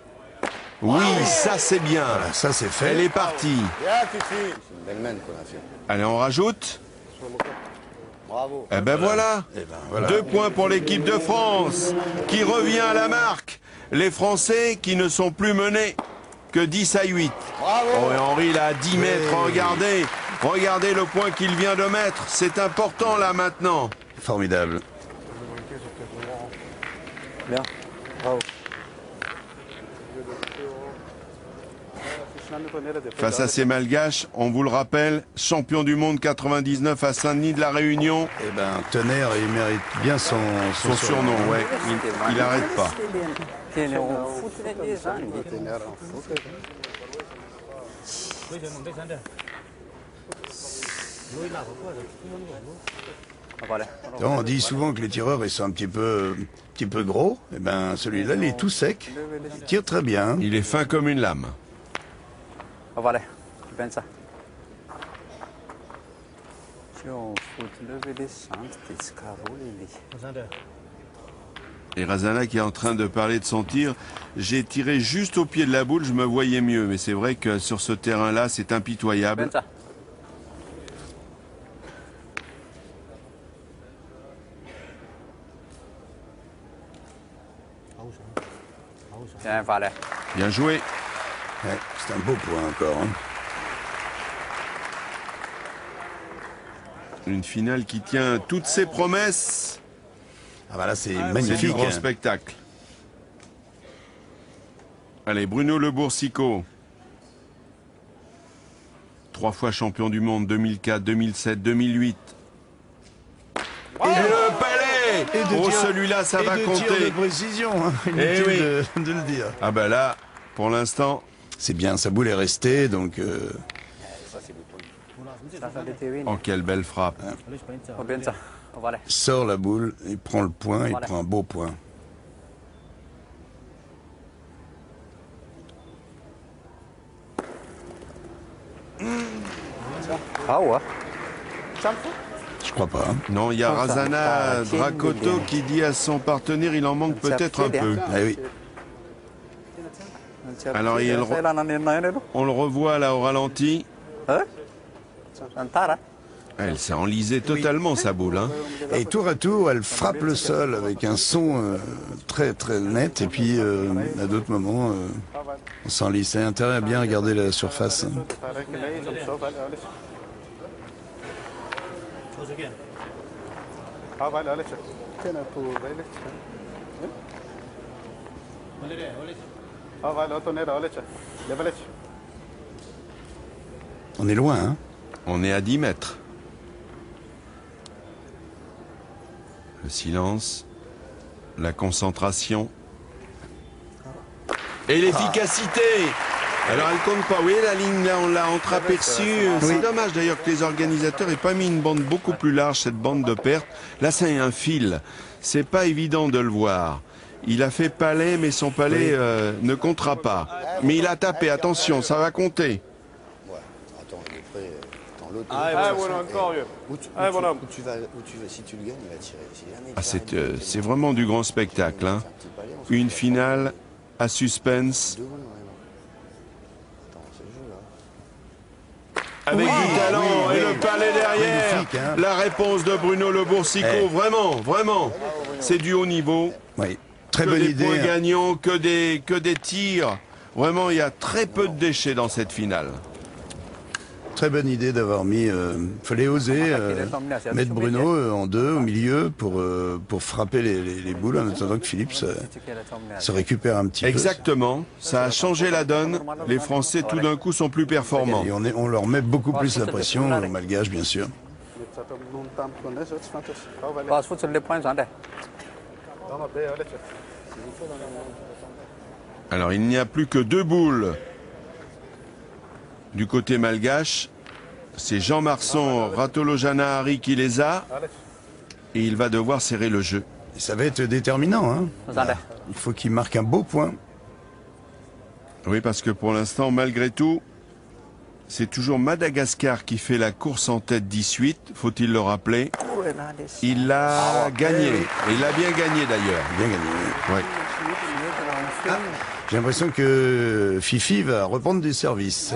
Oui, ça c'est bien. Voilà, ça c'est fait. Elle est partie. Bien, Fifi. C'est une belle main qu'on a fait. Allez, on rajoute. Bravo. Eh ben voilà. Eh ben, voilà. 2 points pour l'équipe de France qui revient à la marque. Les Français qui ne sont plus menés que 10 à 8. Bravo. Oh, et Henri là à 10 mètres, regardez le point qu'il vient de mettre. C'est important là maintenant. Formidable. Bien. Bravo. Face à ces malgaches, on vous le rappelle, champion du monde 99 à Saint-Denis de la Réunion. Eh ben, Tonnerre, il mérite bien son Son surnom, ouais, il n'arrête pas. On dit souvent que les tireurs ils sont un petit peu gros. Eh ben, celui-là, il est tout sec. Il tire très bien. Il est fin comme une lame. Voilà, tu penses ça. Et Razana qui est en train de parler de son tir. J'ai tiré juste au pied de la boule, je me voyais mieux. Mais c'est vrai que sur ce terrain-là, c'est impitoyable. Bien joué. Ouais, c'est un beau point encore. Hein. Une finale qui tient toutes ses promesses. Ah bah là, c'est C'est magnifique. du grand hein. spectacle. Allez, Bruno Le Boursicot. 3 fois champion du monde, 2004, 2007, 2008. Et le palais. Et de Oh, tir- celui-là, ça et va de tir compter. de précision, hein. Eh Inutile oui. de le dire. Ah ben là, pour l'instant, C'est bien, sa boule est restée, donc oh quelle belle frappe. sort la boule, il prend le point, il prend un beau point. Ah ouais. Je crois pas. Hein. Non, il y a Razana Dracoto qui dit à son partenaire, il en manque peut-être un peu. Ah oui. Alors, on le revoit là au ralenti. Elle s'est enlisée totalement sa boule. Hein. Et tour à tour, elle frappe le sol avec un son très très net. Et puis à d'autres moments, on s'enlise. C'est intérêt à bien regarder la surface. Hein. On est loin, hein. On est à 10 mètres. Le silence, la concentration et l'efficacité. Alors elle compte pas. Oui, la ligne là, on l'a entreaperçue. C'est dommage d'ailleurs que les organisateurs aient pas mis une bande beaucoup plus large, cette bande de perte. Là, c'est un fil. C'est pas évident de le voir. Il a fait palais, mais son palais ne comptera pas. Mais il a tapé, attention, ça va compter. Ouais. Attends, il est prêt. Attends, l'autre. Ah, voilà, encore mieux. Où tu vas, si tu le gagnes, il va tirer. Si jamais Ah, c'est vraiment du grand spectacle. Hein. Une finale à suspense. Avec du talent et le palais derrière. Magnifique, hein. La réponse de Bruno Le Boursicot, vraiment, vraiment. C'est du haut niveau. Oui, très Que bonne des idée. points Hein. gagnants, que des tirs. Vraiment, il y a très peu de déchets dans cette finale. Très bonne idée d'avoir mis. Fallait oser mettre Bruno en deux au milieu pour frapper les boules en attendant que Philippe se récupère un petit Exactement. Ça a changé la donne. Les Français, tout d'un coup, sont plus performants. peu. Et on leur met beaucoup plus la pression aux Malgaches, bien sûr. Pass foot sur les points, Zandé. Alors, il n'y a plus que 2 boules du côté malgache. C'est Jean Marsan Ratolojanahari qui les a. Et il va devoir serrer le jeu. Et ça va être déterminant. Hein. Zandé. Il faut qu'il marque un beau point. Oui, parce que pour l'instant, malgré tout, c'est toujours Madagascar qui fait la course en tête 18, faut-il le rappeler. Il l'a gagné. Et il l'a bien gagné d'ailleurs. Bien gagné. Oui. J'ai l'impression que Fifi va reprendre du service.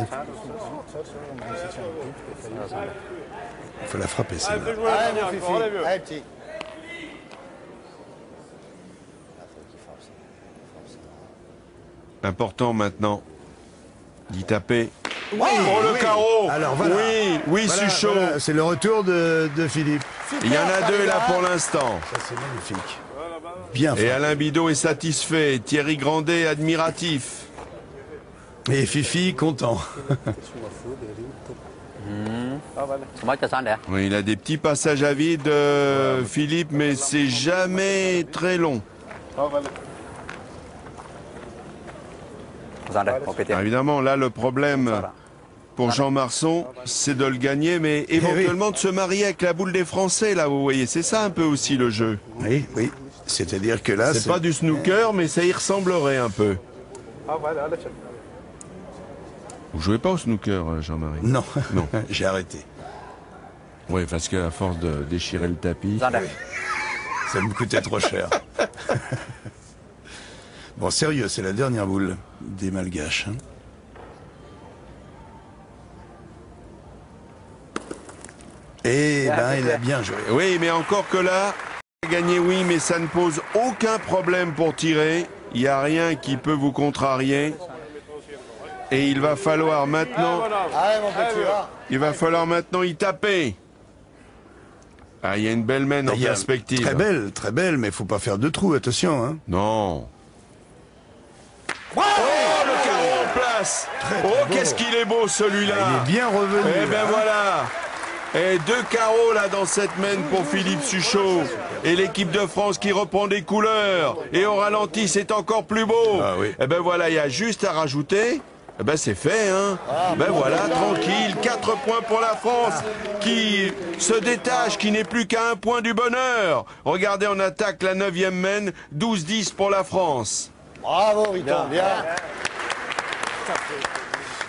Il faut la frapper, celle-là. Allez, jouer la dernière, encore, allez, vieux. Allez, petit. Important maintenant d'y taper. Oui, Oh, le carreau. Alors voilà. Oui, oui, Voilà, Suchot. voilà, c'est le retour de Philippe. Il y en a 2 là pour l'instant. Ça, c'est magnifique. Bien Et fait. Alain Bidot est satisfait. Thierry Grandet admiratif. Et Fifi content. Moi, c'est Zandé. Oui, il a des petits passages à vide, Philippe, mais c'est jamais très long. Zandé, au pété. Alors, évidemment, là, le problème pour Jean Marsan, c'est de le gagner, mais éventuellement de se marier avec la boule des Français, là, vous voyez. C'est ça un peu aussi le jeu. Oui, oui. C'est-à-dire que là, C'est pas du snooker, mais ça y ressemblerait un peu. Vous jouez pas au snooker, Jean-Marie? Non, Non. j'ai arrêté. Oui, parce qu'à force de déchirer le tapis... Zandé. Ça me coûtait trop cher. Bon, sérieux, c'est la dernière boule des Malgaches. Hein. Eh ben, il a bien joué. Oui, mais encore que là, gagner, oui, mais ça ne pose aucun problème pour tirer. Il n'y a rien qui peut vous contrarier. Et il va falloir maintenant... Allez, mon petit, là. Il va falloir maintenant y taper. Ah, il y a une belle main en Il y a- perspective. très belle, mais il faut pas faire de trous, attention. Hein. Non. Oh, le carreau en place. Oh, qu'est-ce qu'il est beau celui-là. Il est bien revenu. Eh ben hein. voilà. Et 2 carreaux là dans cette main pour Philippe Suchot. Et l'équipe de France qui reprend des couleurs. Et au ralenti, c'est encore plus beau. Ah oui. Eh ben voilà, il y a juste à rajouter. Eh ben c'est fait, hein. Ben voilà, tranquille. 4 points pour la France qui se détache, qui n'est plus qu'à 1 point du bonheur. Regardez, on attaque la 9e main. 12-10 pour la France. Bravo, Riton, bien.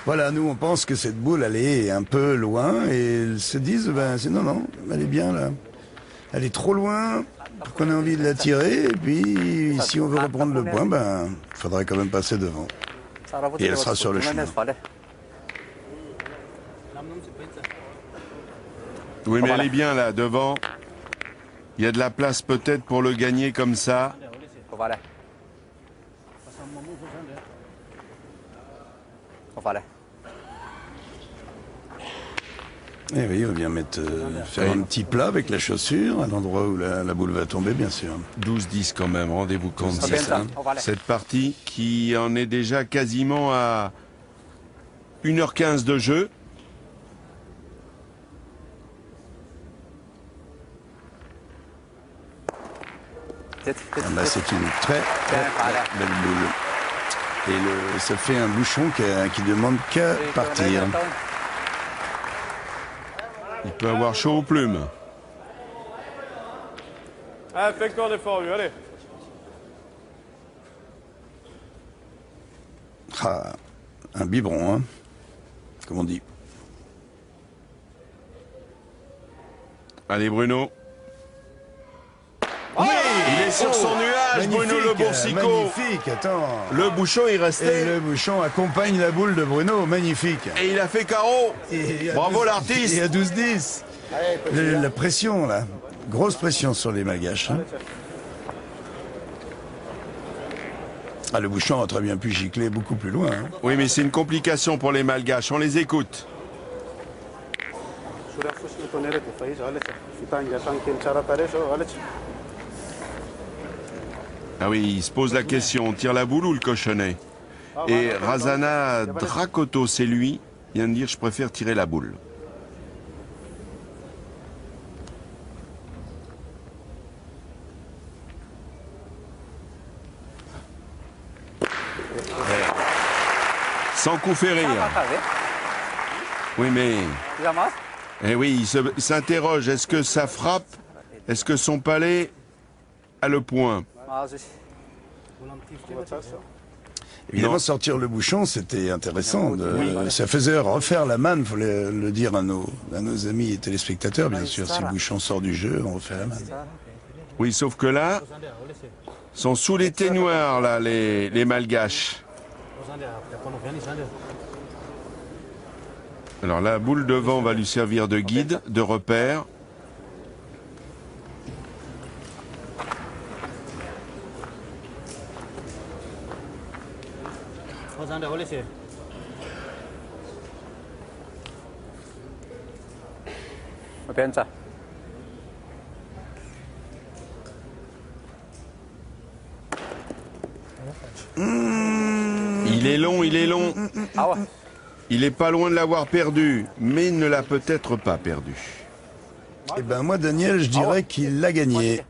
Voilà, nous on pense que cette boule elle est un peu loin et ils se disent non, elle est bien là. Elle est trop loin pour qu'on ait envie de la tirer et puis si on veut reprendre le point, faudrait quand même passer devant. Et elle sera sur le chemin. Oui, mais elle est bien là, devant. Il y a de la place peut-être pour le gagner comme ça. Voilà. Voilà. Et oui, on vient faire un petit plat avec la chaussure, à l'endroit où la boule va tomber, bien sûr. 12-10 quand même, rendez-vous compte. Ça fait ça. Cette partie qui en est déjà quasiment à 1h15 de jeu. C'est une très belle boule. Et ça fait un bouchon qui demande qu'à partir. Il peut avoir chaud aux plumes. Allez, fais encore d'efforts, lui, allez. Ah, un biberon, hein, comme on dit. Allez Bruno. Il est sur son nuage, Bruno Le Boursicot. Magnifique, attends. Le bouchon, il Et restait. le bouchon accompagne la boule de Bruno, magnifique. Et il a fait carreau. Et à Bravo 12 l'artiste. Et à 12-10. La pression, là. Grosse pression sur les Malgaches. Hein. Ah, le bouchon a très bien pu gicler beaucoup plus loin. Hein. Oui, mais c'est une complication pour les Malgaches. On les écoute. Ah oui, il se pose la question, on tire la boule ou le cochonnet? Et Razana Drakoto, c'est lui, vient de dire je préfère tirer la boule. Sans coup fait rire. Oui, mais... Eh oui, il s'interroge, est-ce que ça frappe? Est-ce que son palais a le point? Évidemment, Non. sortir le bouchon, c'était intéressant. Ça faisait refaire la manne, il faut le dire à nos amis téléspectateurs, bien sûr. Si le bouchon sort du jeu, on refait la manne. Oui, sauf que là, sont sous les ténoirs, là, les Malgaches. Alors la boule devant va lui servir de guide, de repère. Il est long, il est long. Ah ouais. Il est pas loin de l'avoir perdu, mais il ne l'a peut-être pas perdu. Eh ben moi, Daniel, je dirais qu'il l'a gagné.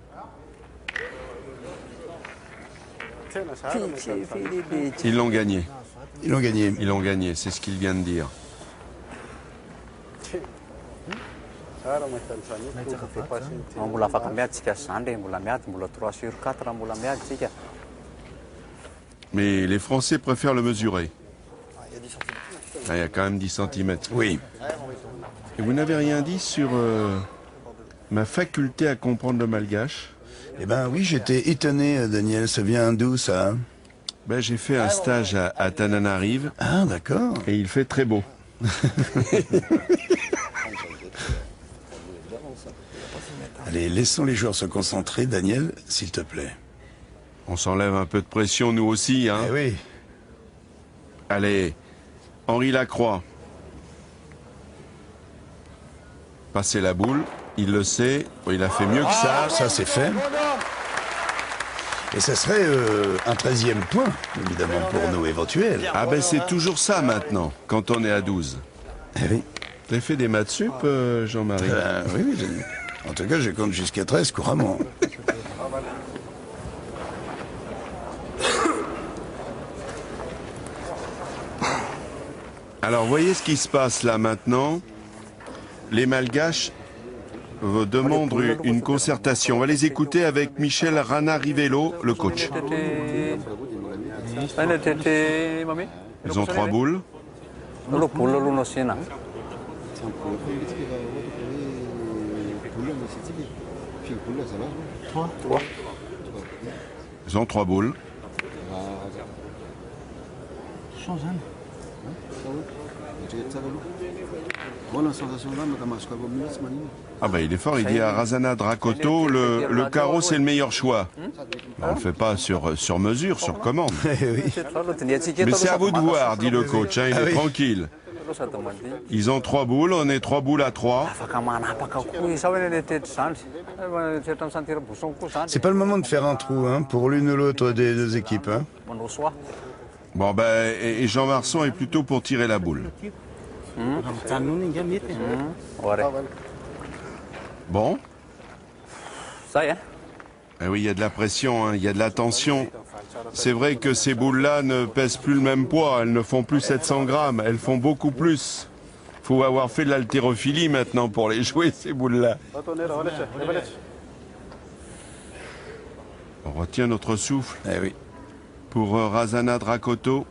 Ils l'ont gagné. Ils l'ont gagné. Ils l'ont gagné, c'est ce qu'il vient de dire. Mbola afaka miady tsika zany re, mbola miady, mbola 3/4 mbola miady tsika. Mais les Français préfèrent le mesurer. Ah, il y a quand même 10 cm. Oui. Et vous n'avez rien dit sur ma faculté à comprendre le malgache? Eh ben oui, j'étais étonné, Daniel. Ça vient d'où, ça? Ben, j'ai fait un stage à Tananarive Ah, d'accord. et il fait très beau. Allez, laissons les joueurs se concentrer. Daniel, s'il te plaît. On s'enlève un peu de pression, nous aussi, hein. Eh oui. Allez, Henri Lacroix. Passer la boule, il le sait, il a fait mieux que ça. Ça, c'est fait. Et ça serait un 13e point, évidemment, pour nous, éventuel. Ah ben c'est toujours ça maintenant, quand on est à 12. Eh oui. Vous avez fait des maths sup, Jean-Marie? Oui, oui. En tout cas, je compte jusqu'à 13 couramment. Alors, voyez ce qui se passe là maintenant. Les Malgaches demandent une concertation. On va les écouter avec Michel Rana Rivello, le coach. Ils ont 3 boules. Ils ont 3 boules. Ah ben il est fort, il dit à Razana Drakoto, le carreau c'est le meilleur choix. On ne le fait pas sur mesure, sur commande. Mais c'est à vous de voir, dit le coach, hein, il est tranquille. Ils ont 3 boules, on est 3 boules à 3. C'est pas le moment de faire un trou, hein, pour l'une ou l'autre des deux équipes. Hein. Bon ben, et Jean Marsan est plutôt pour tirer la boule. Bon. Ça y est. Eh oui, il y a de la pression, hein, il y a de la tension. C'est vrai que ces boules-là ne pèsent plus le même poids, elles ne font plus 700 grammes, elles font beaucoup plus. Faut avoir fait de l'haltérophilie maintenant pour les jouer, ces boules-là. On retient notre souffle Eh oui. pour Razana Drakoto.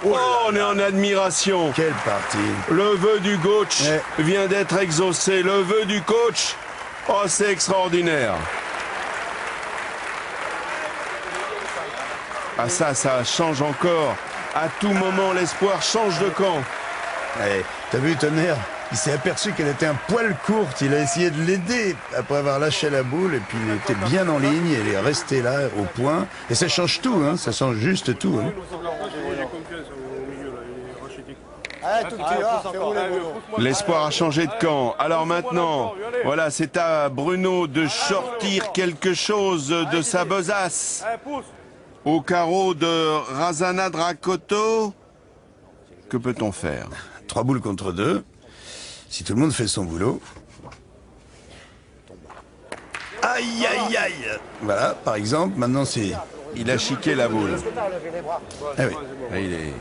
Oh, on est en admiration. Quelle partie. Le vœu du coach Ouais. vient d'être exaucé. Le vœu du coach, oh, c'est extraordinaire. Ah ça change encore. À tout moment, l'espoir change de camp. Ouais. T'as vu, Tonnerre? Il s'est aperçu qu'elle était un poil courte. Il a essayé de l'aider après avoir lâché la boule. Et puis il était bien en ligne. Elle est restée là, au point. Et ça change tout, hein. Ça change juste tout. Hein. J'ai confiance au milieu, là, il est rachitique. Allez, tout tu vas, fais rouler, Bruno. L'espoir a changé de camp. Alors maintenant, voilà, c'est à Bruno de sortir quelque chose de sa besace. Allez, pousse. Au carreau de Razana Drakoto, que peut-on faire? 3 boules contre 2. Si tout le monde fait son boulot. Aïe, aïe, aïe. Voilà, par exemple, maintenant c'est... Il a chiqué la boule. Ah oui. Ah, il est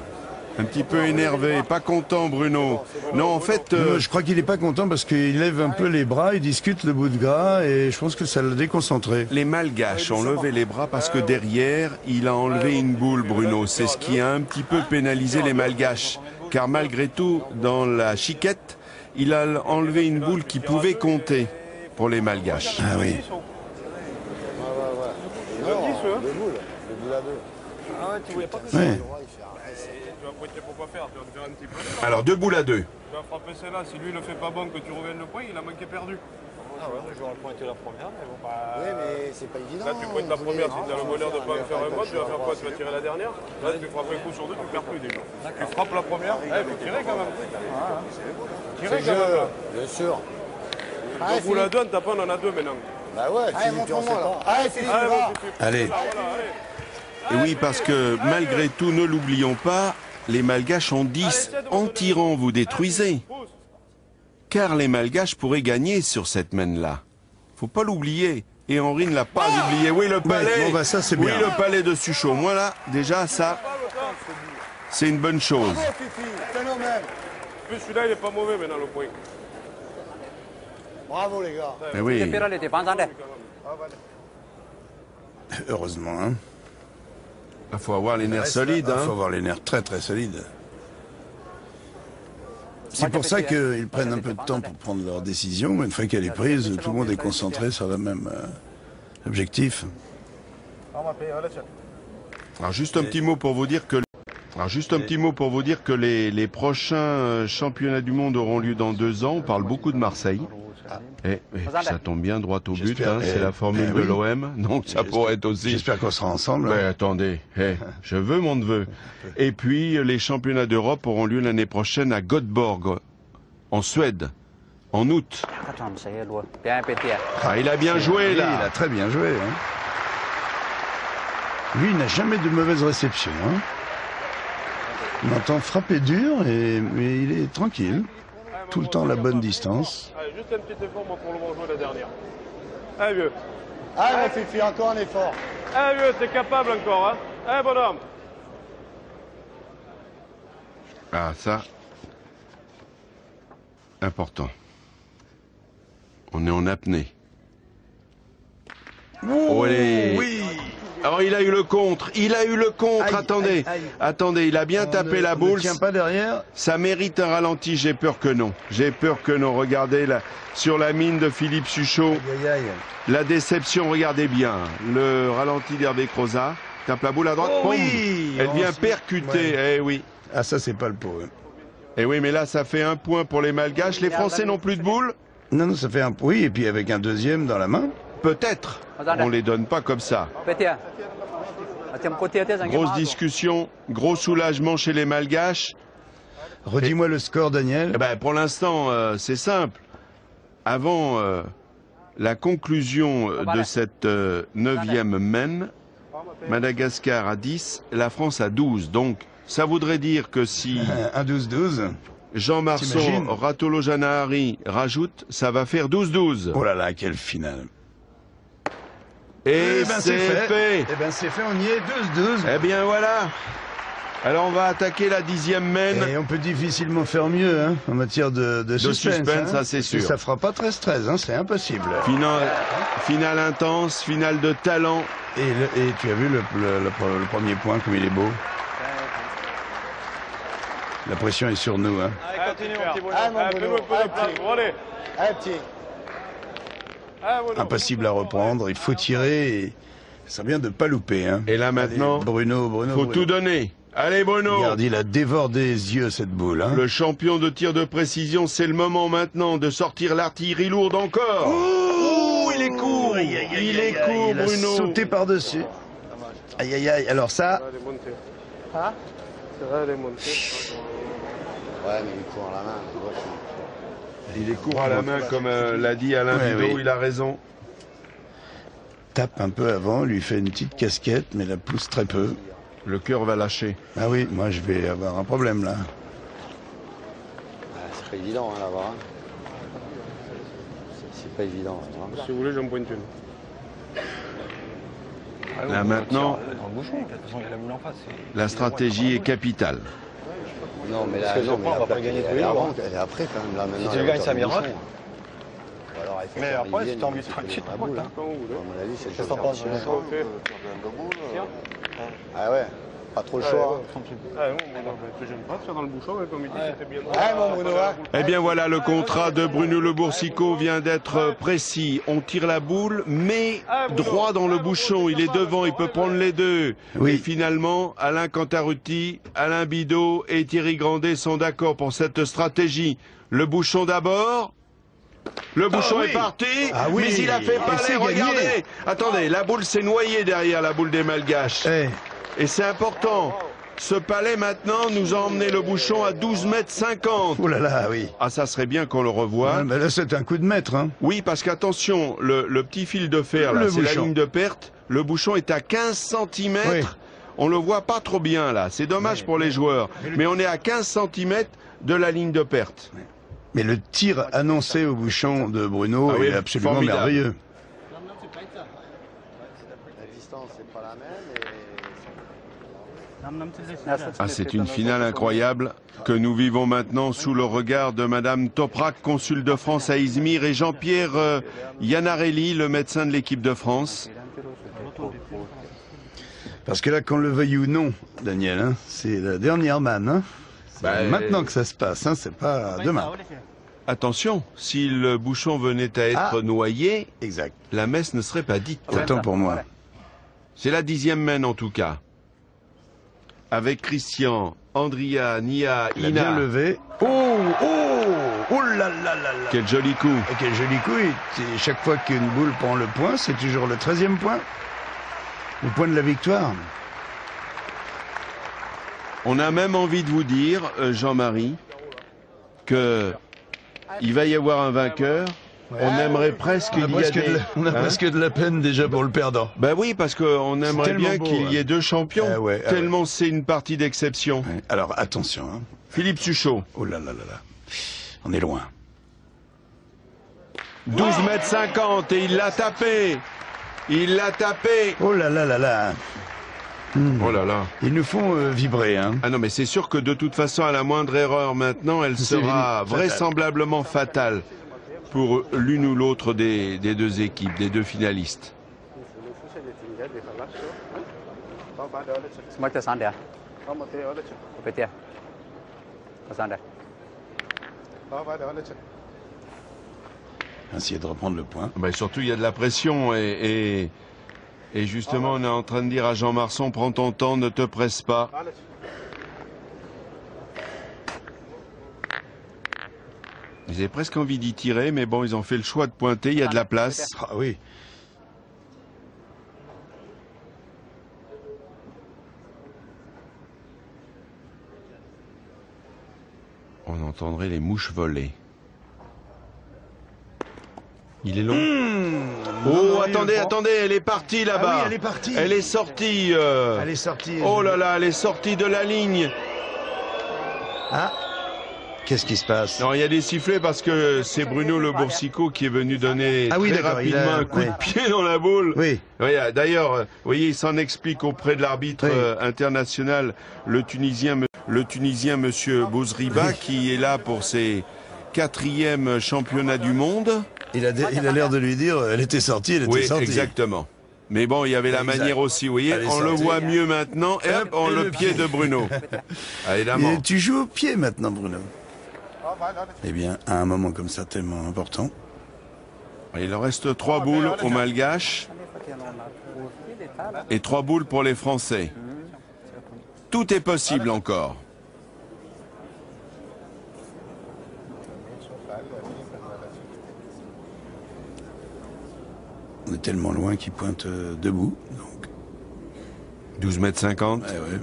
un petit peu énervé, pas content Bruno. Non, en fait... Je crois qu'il est pas content parce qu'il lève un peu les bras, il discute le bout de gras et je pense que ça l'a déconcentré. Les Malgaches ont levé les bras parce que derrière, il a enlevé une boule, Bruno. C'est ce qui a un petit peu pénalisé les Malgaches. Car malgré tout, dans la chiquette, il a enlevé une boule qui pouvait compter pour les Malgaches. Ah oui. Il a 10, hein. Deux boules. Deux boules à deux. Ah ouais, tu voulais pas que Ouais. tu vas pointer pour pas faire, tu vas te faire un petit peu. Alors, 2 boules à 2. Tu vas frapper celle-là, si lui le fait pas bon, que tu reviennes le point, il a manqué perdu. Ah ouais, j'aurais pointé la première, mais bon. Oui, mais c'est pas évident. Là, tu pointes la première, si tu as le bonheur de ne pas faire un mode, tu vas faire quoi? Tu vas tirer la dernière? Là, tu frappes un coup sur deux, tu perds plus déjà. Tu frappes la première, il faut tirer quand même. Tirer quand même, là. Bien sûr. Donc, vous la donne, t'as pas, on en a 2 maintenant. Bah ouais, Philippe, on sait pas. Allez, Philippe, Allez, va. vas-y, Philippe. Allez. Voilà, allez. Et oui, parce que malgré tout, ne l'oublions pas, les Malgaches ont 10. En tirant, vous détruisez. Pousse. Car les Malgaches pourraient gagner sur cette mène-là. Faut pas l'oublier. Et Henri ne l'a pas oublié. Oui, le palais. bon, bah, ça, c'est oui, bien. le palais de Suchot. Moi, là, déjà, ça, c'est une bonne chose. Bravo, Fifi, phénomène. En plus, celui-là, il est pas mauvais maintenant, le point. Bravo, les gars. Mais oui. Heureusement, hein. Il faut avoir les nerfs solides. Il Hein. faut avoir les nerfs très très solides. C'est pour ça qu'ils prennent un peu de temps pour prendre leur décision, mais une fois qu'elle est prise, tout le monde est concentré sur le même objectif. Alors, juste un petit mot pour vous dire que... les prochains championnats du monde auront lieu dans 2 ans. On parle beaucoup de Marseille. Et ça tombe bien droit au but, J'espère. hein, c'est la formule de Oui. l'OM, donc ça pourrait être aussi... J'espère qu'on sera ensemble. Mais attendez, je veux mon neveu. Et puis les championnats d'Europe auront lieu l'année prochaine à Göteborg, en Suède, en août. Ah, il a bien joué Oui, il là. a très bien joué. Hein. Lui, il n'a jamais de mauvaise réception. Hein. On entend frapper dur, mais il est tranquille. Tout le temps la bonne distance. Allez, juste un petit effort, moi, pour le bonjour la dernière. Allez, vieux. Allez, mon Fifi, encore un effort. Allez, vieux, t'es capable encore, hein? Allez, bonhomme. Ah ça, important. On est en apnée. Olé. Oui. Alors il a eu le contre, Aïe, attendez, aïe, aïe. attendez, il a bien tapé la boule. Ne tient pas derrière. Ça mérite un ralenti, j'ai peur que non. Regardez là, sur la mine de Philippe Suchot, Aïe, aïe. la déception, regardez bien. Le ralenti d'Hervé Crozat, tape la boule à droite, Oh boum, oui. elle vient Ensuite, percuter, ouais. eh oui. Ah, ça, c'est pas le pot. Hein. Eh oui, mais là, ça fait 1 point pour les Malgaches. Les Français n'ont plus de boules? Non, non, ça fait un pot. Oui, et puis avec un deuxième dans la main. Peut-être. On les donne pas comme ça. Grosse discussion, gros soulagement chez les Malgaches. Redis-moi le score, Daniel. Eh ben, pour l'instant, c'est simple. Avant la conclusion de cette 9e mène, Madagascar à 10, la France à 12. Donc, ça voudrait dire que si Un 12-12. Jean Marson, T'imagines Ratolo Janahari rajoute, ça va faire 12-12. Oh là là, quelle finale. Et Eh ben, c'est fait. Eh ben, c'est fait, on y est, 12-12. Eh bien, voilà. Alors, on va attaquer la 10e mène. Et on peut difficilement faire mieux, hein, en matière de suspense. suspense, hein. ça, c'est sûr. Ça fera pas 13-13, hein, c'est impossible. Finale intense, finale de talent. Et tu as vu le premier point, comme il est beau. La pression est sur nous. Hein. Allez, continue, mon petit Bruno. Ah, mon Bruno. Fais-nous un peu de place. Bon, allez. Allez, petit. Impossible à reprendre. Il faut tirer. Et... ça serait bien de ne pas louper. Hein. Et là maintenant, Allez, Bruno. faut tout donner. Allez Bruno. Regarde, il a dévoré des yeux cette boule. Hein. Le champion de tir de précision, c'est le moment maintenant de sortir l'artillerie lourde encore. Oh, il est court. Il est court, il a Bruno. sauté par-dessus. Aïe, aïe, aïe. Alors ça... Ah, c'est vrai, elle est montée. Ouais, mais il court à la main. Il est court à la main, comme l'a dit Alain Bidot, oui. il a raison. Tape un peu avant, lui fait une petite casquette, mais la pousse très peu. Le cœur va lâcher. Ah oui, moi je vais avoir un problème là. C'est pas évident hein, là-bas. Hein. C'est pas évident. Hein. Si vous voulez, j'en pointe une. Là maintenant, Dans le bouchon, de toute façon, il y a la boule en face. la stratégie est capitale. Non, mais là, Parce que non, mais on va la pas perte, gagner tous elle les est jours, avant, hein. elle est après quand même là maintenant. Si tu elle le est gagnes, au ça bouchon. miracle. Ou alors, il faut Mais faire après, Vivienne, si t'as envie de il faut faire une tenir petite la pointe, boule, hein. À mon avis, c'est le Qu'est-ce que t'en penses, faire Vincent tirer. Ah ouais, pas trop le choix. hein. Ah non, mais j'aime pas de faire dans le bouchon, mais comme il dit, c'était bien. Ouais, mon Bruno, hein. Eh bien voilà, le contrat de Bruno Le Boursicot vient d'être précis. On tire la boule, mais droit dans le bouchon. Il est devant, il peut prendre les deux. Oui. Et finalement, Alain Cantarutti, Alain Bidot et Thierry Grandet sont d'accord pour cette stratégie. Le bouchon d'abord. Le bouchon oui. est parti, Ah oui. mais il a fait Et parler, c'est gagné. regardez. Attendez, la boule s'est noyée derrière la boule des Malgaches. Eh, Et c'est important. Ce palais maintenant nous a emmené le bouchon à 12,50 mètres. oh là là, oui. Ah, ça serait bien qu'on le revoie. Ouais, mais là c'est un coup de maître. Hein. Oui, parce qu'attention, le petit fil de fer, là, Le c'est la bouchon. ligne de perte. Le bouchon est à 15 cm. Oui. On le voit pas trop bien, là. C'est dommage pour les joueurs. Mais on est à 15 cm de la ligne de perte. Mais le tir annoncé au bouchon de Bruno Ah oui, est absolument formidable. merveilleux. La distance, c'est pas la même. Ah, c'est une finale incroyable que nous vivons maintenant sous le regard de Madame Toprak, consul de France à Izmir, et Jean-Pierre Iannarelli, le médecin de l'équipe de France. Parce que là, qu'on le veuille ou non, Daniel, hein, c'est la dernière manne. Hein. C'est Bah, maintenant que ça se passe, hein, c'est pas demain. Attention, si le bouchon venait à être noyé, Exact. la messe ne serait pas dite. Autant pour moi. C'est la 10e main en tout cas. Avec Christian, Andria, Nia, Il a bien Ina. levé. Oh là là là là. Quel joli coup. Et quel joli coup. Et chaque fois qu'une boule prend le point, c'est toujours le 13e point. Le point de la victoire. On a même envie de vous dire, Jean-Marie, que il va y avoir un vainqueur. On aimerait presque On a, qu'il y a presque, des... on a Hein presque de la peine déjà pour le perdant. Ben oui, parce qu'on aimerait tellement bien beau, qu'il y ait hein. deux champions, Ah ouais, tellement c'est une partie d'exception. Ouais. Alors attention. Hein. Philippe Suchot, Oh là là là là. On est loin. 12,50 mètres et il l'a tapé. Il l'a tapé. Oh là là là là. Oh là là. Ils nous font vibrer. Hein. Ah non, mais c'est sûr que de toute façon, à la moindre erreur maintenant, elle C'est sera fatal. vraisemblablement fatale pour l'une ou l'autre des deux équipes, des deux finalistes. Semua kita sandar. Petir. Sandar. Essayer de reprendre le point. Ben surtout, il y a de la pression et justement, on est en train de dire à Jean Marson, prends ton temps, ne te presse pas. Ils avaient presque envie d'y tirer, mais bon, ils ont fait le choix de pointer, il y a de la place. Ah oui. On entendrait les mouches voler. Il est long. Oh, attendez, elle est partie là-bas. Ah oui, elle est partie. Elle est sortie. Elle est sortie. Oh là là, elle est sortie de la ligne. Ah. Qu'est-ce qui se passe? Non, il y a des sifflets parce que c'est Bruno Le Boursicot qui est venu donner Ah oui, très d'accord, il rapidement a- un coup ouais. de pied dans la boule. Oui. Oui, d'ailleurs, vous voyez, il s'en explique auprès de l'arbitre Oui. international, le Tunisien Monsieur Bouzriba, qui est là pour ses 4e championnats du monde. Il a l'air de lui dire, elle était sortie, elle était Oui, sortie. exactement. Mais bon, il y avait la Exact. aussi, vous voyez, Allez, on le sortez. voit mieux maintenant. Et hop, on et le le pied pied. de Bruno. Ah, évidemment. Et tu joues au pied maintenant, Bruno. Eh bien, à un moment comme ça, tellement important. Il en reste 3 boules aux Malgaches et 3 boules pour les Français. Tout est possible encore. On est tellement loin qu'il pointe debout. Donc, 12,50 m. ouais.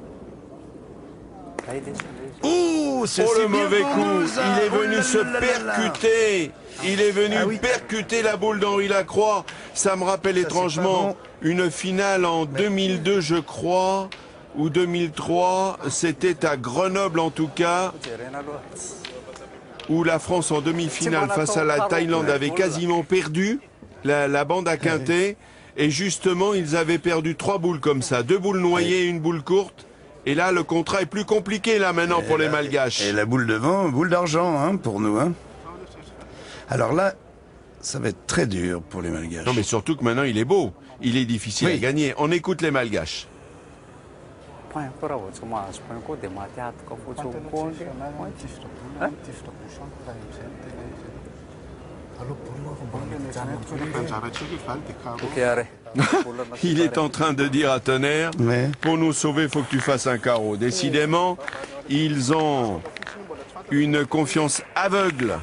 Oh, le mauvais coup. Il est venu se percuter. Il est venu Ah oui. percuter la boule d'Henri Lacroix. Ça me rappelle c'est étrangement pas une finale en 2002, je crois, ou 2003. C'était à Grenoble en tout cas, où la France en demi-finale face à la Thaïlande avait quasiment perdu la bande à quintet. Et justement, ils avaient perdu 3 boules comme ça. 2 boules noyées et une boule courte. Et là, le contrat est plus compliqué là maintenant pour les Malgaches. Et la boule devant, boule d'argent hein, pour nous. Hein. Alors là, ça va être très dur pour les Malgaches. Non mais surtout que maintenant il est beau. Il est difficile Oui. à gagner. On écoute les Malgaches. Il est en train de dire à Tonnerre, Ouais. pour nous sauver, il faut que tu fasses un carreau. Décidément, ils ont une confiance aveugle.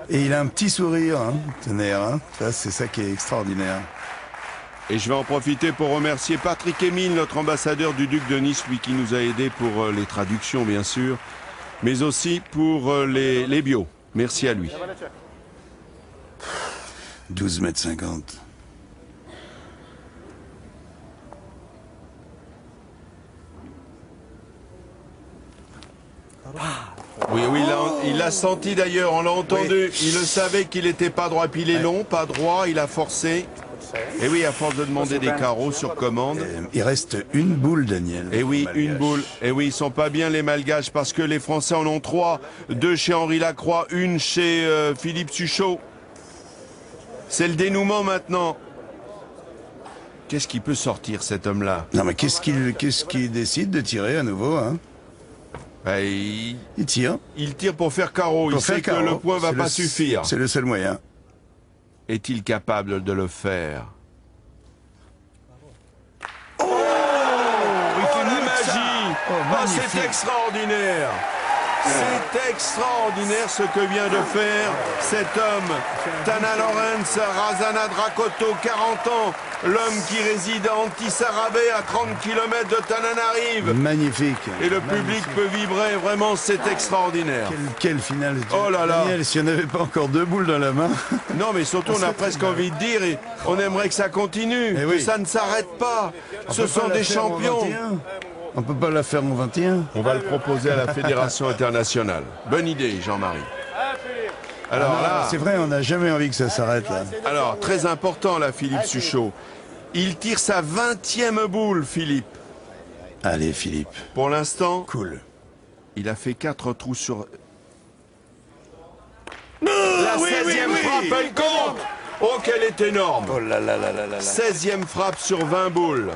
Et il a un petit sourire, hein, Tonnerre. Hein. Ça, c'est ça qui est extraordinaire. Et je vais en profiter pour remercier Patrick Émile, notre ambassadeur du Duc de Nice, lui qui nous a aidés pour les traductions, bien sûr, mais aussi pour les bios. Merci à lui. 12,50 m. Oui, oui, il l'a senti d'ailleurs, on l'a entendu. Il le savait qu'il n'était pas droit, puis il est long, pas droit, il a forcé. Et oui, à force de demander des carreaux sur commande. Il reste une boule, Daniel. Et oui, Malgache. une boule. Et oui, ils sont pas bien les Malgaches parce que les Français en ont 3. 2 chez Henri Lacroix, une chez Philippe Suchot. C'est le dénouement maintenant. Qu'est-ce qui peut sortir cet homme-là? Non, mais qu'est-ce qu'il décide de tirer à nouveau hein. Ben, il tire. tire pour faire carreau. Il sait que le point va pas suffire. C'est le seul moyen. Est-il capable de le faire? Oh, la magie! Oh, c'est extraordinaire! C'est extraordinaire ce que vient de faire cet homme. Tana Lorenz, Razana Drakoto, 40 ans. L'homme qui réside à Antisarabé, à 30 km de Tananarive. Magnifique. Et le public peut vibrer, vraiment, c'est extraordinaire. Quelle finale. Oh là là. Daniel, si on n'avait pas encore 2 boules dans la main. Non, mais surtout, on a presque envie de dire, et on aimerait que ça continue, Eh que oui. ça ne s'arrête pas. Ce sont des champions. On peut pas la faire en 21. On va le proposer à la Fédération internationale. Bonne idée, Jean-Marie. Alors là, C'est vrai, on n'a jamais envie que ça s'arrête là. alors très important là, Philippe Suchot. Il tire sa 20e boule, Philippe. Allez, Philippe. Pour l'instant, Cool. il a fait 4 trous sur... La 16e frappe, elle compte. Oh, qu'elle est énorme. Oh là là là là là là. 16e frappe sur 20 boules.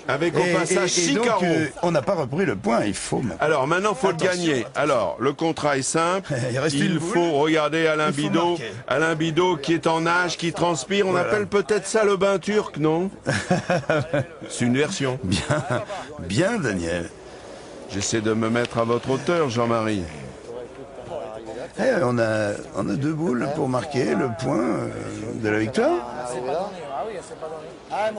Avec au passage 6 donc, carreaux. on n'a pas repris le point, il faut maintenant. Alors maintenant, il faut le gagner. Alors, le contrat est simple. Il reste une boule. faut regarder Alain Il faut Bidot. marquer. Alain Bidot qui est en nage, qui transpire. On Voilà. appelle peut-être ça le bain turc, non? C'est une version. Bien, Daniel. J'essaie de me mettre à votre hauteur, Jean-Marie. On a 2 boules pour marquer le point de la victoire.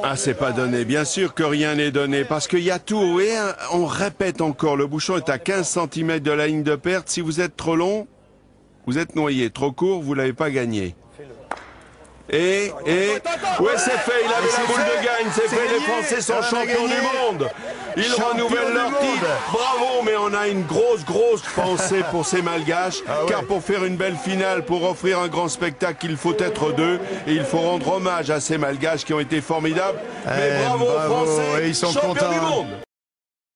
Ah, c'est pas donné. Bien sûr que rien n'est donné, parce qu'il y a tout. Et on répète encore, le bouchon est à 15 cm de la ligne de perte. Si vous êtes trop long, vous êtes noyé. Trop court, vous l'avez pas gagné. Ouais, c'est fait, il avait la boule de gagne, c'est fait, les Français sont champions du monde. Ils renouvellent leur titre. Bravo, mais on a une grosse pensée pour ces Malgaches, car pour faire une belle finale, pour offrir un grand spectacle, il faut être 2, et il faut rendre hommage à ces Malgaches qui ont été formidables. Mais bravo aux Français, ils sont champions contents. du monde.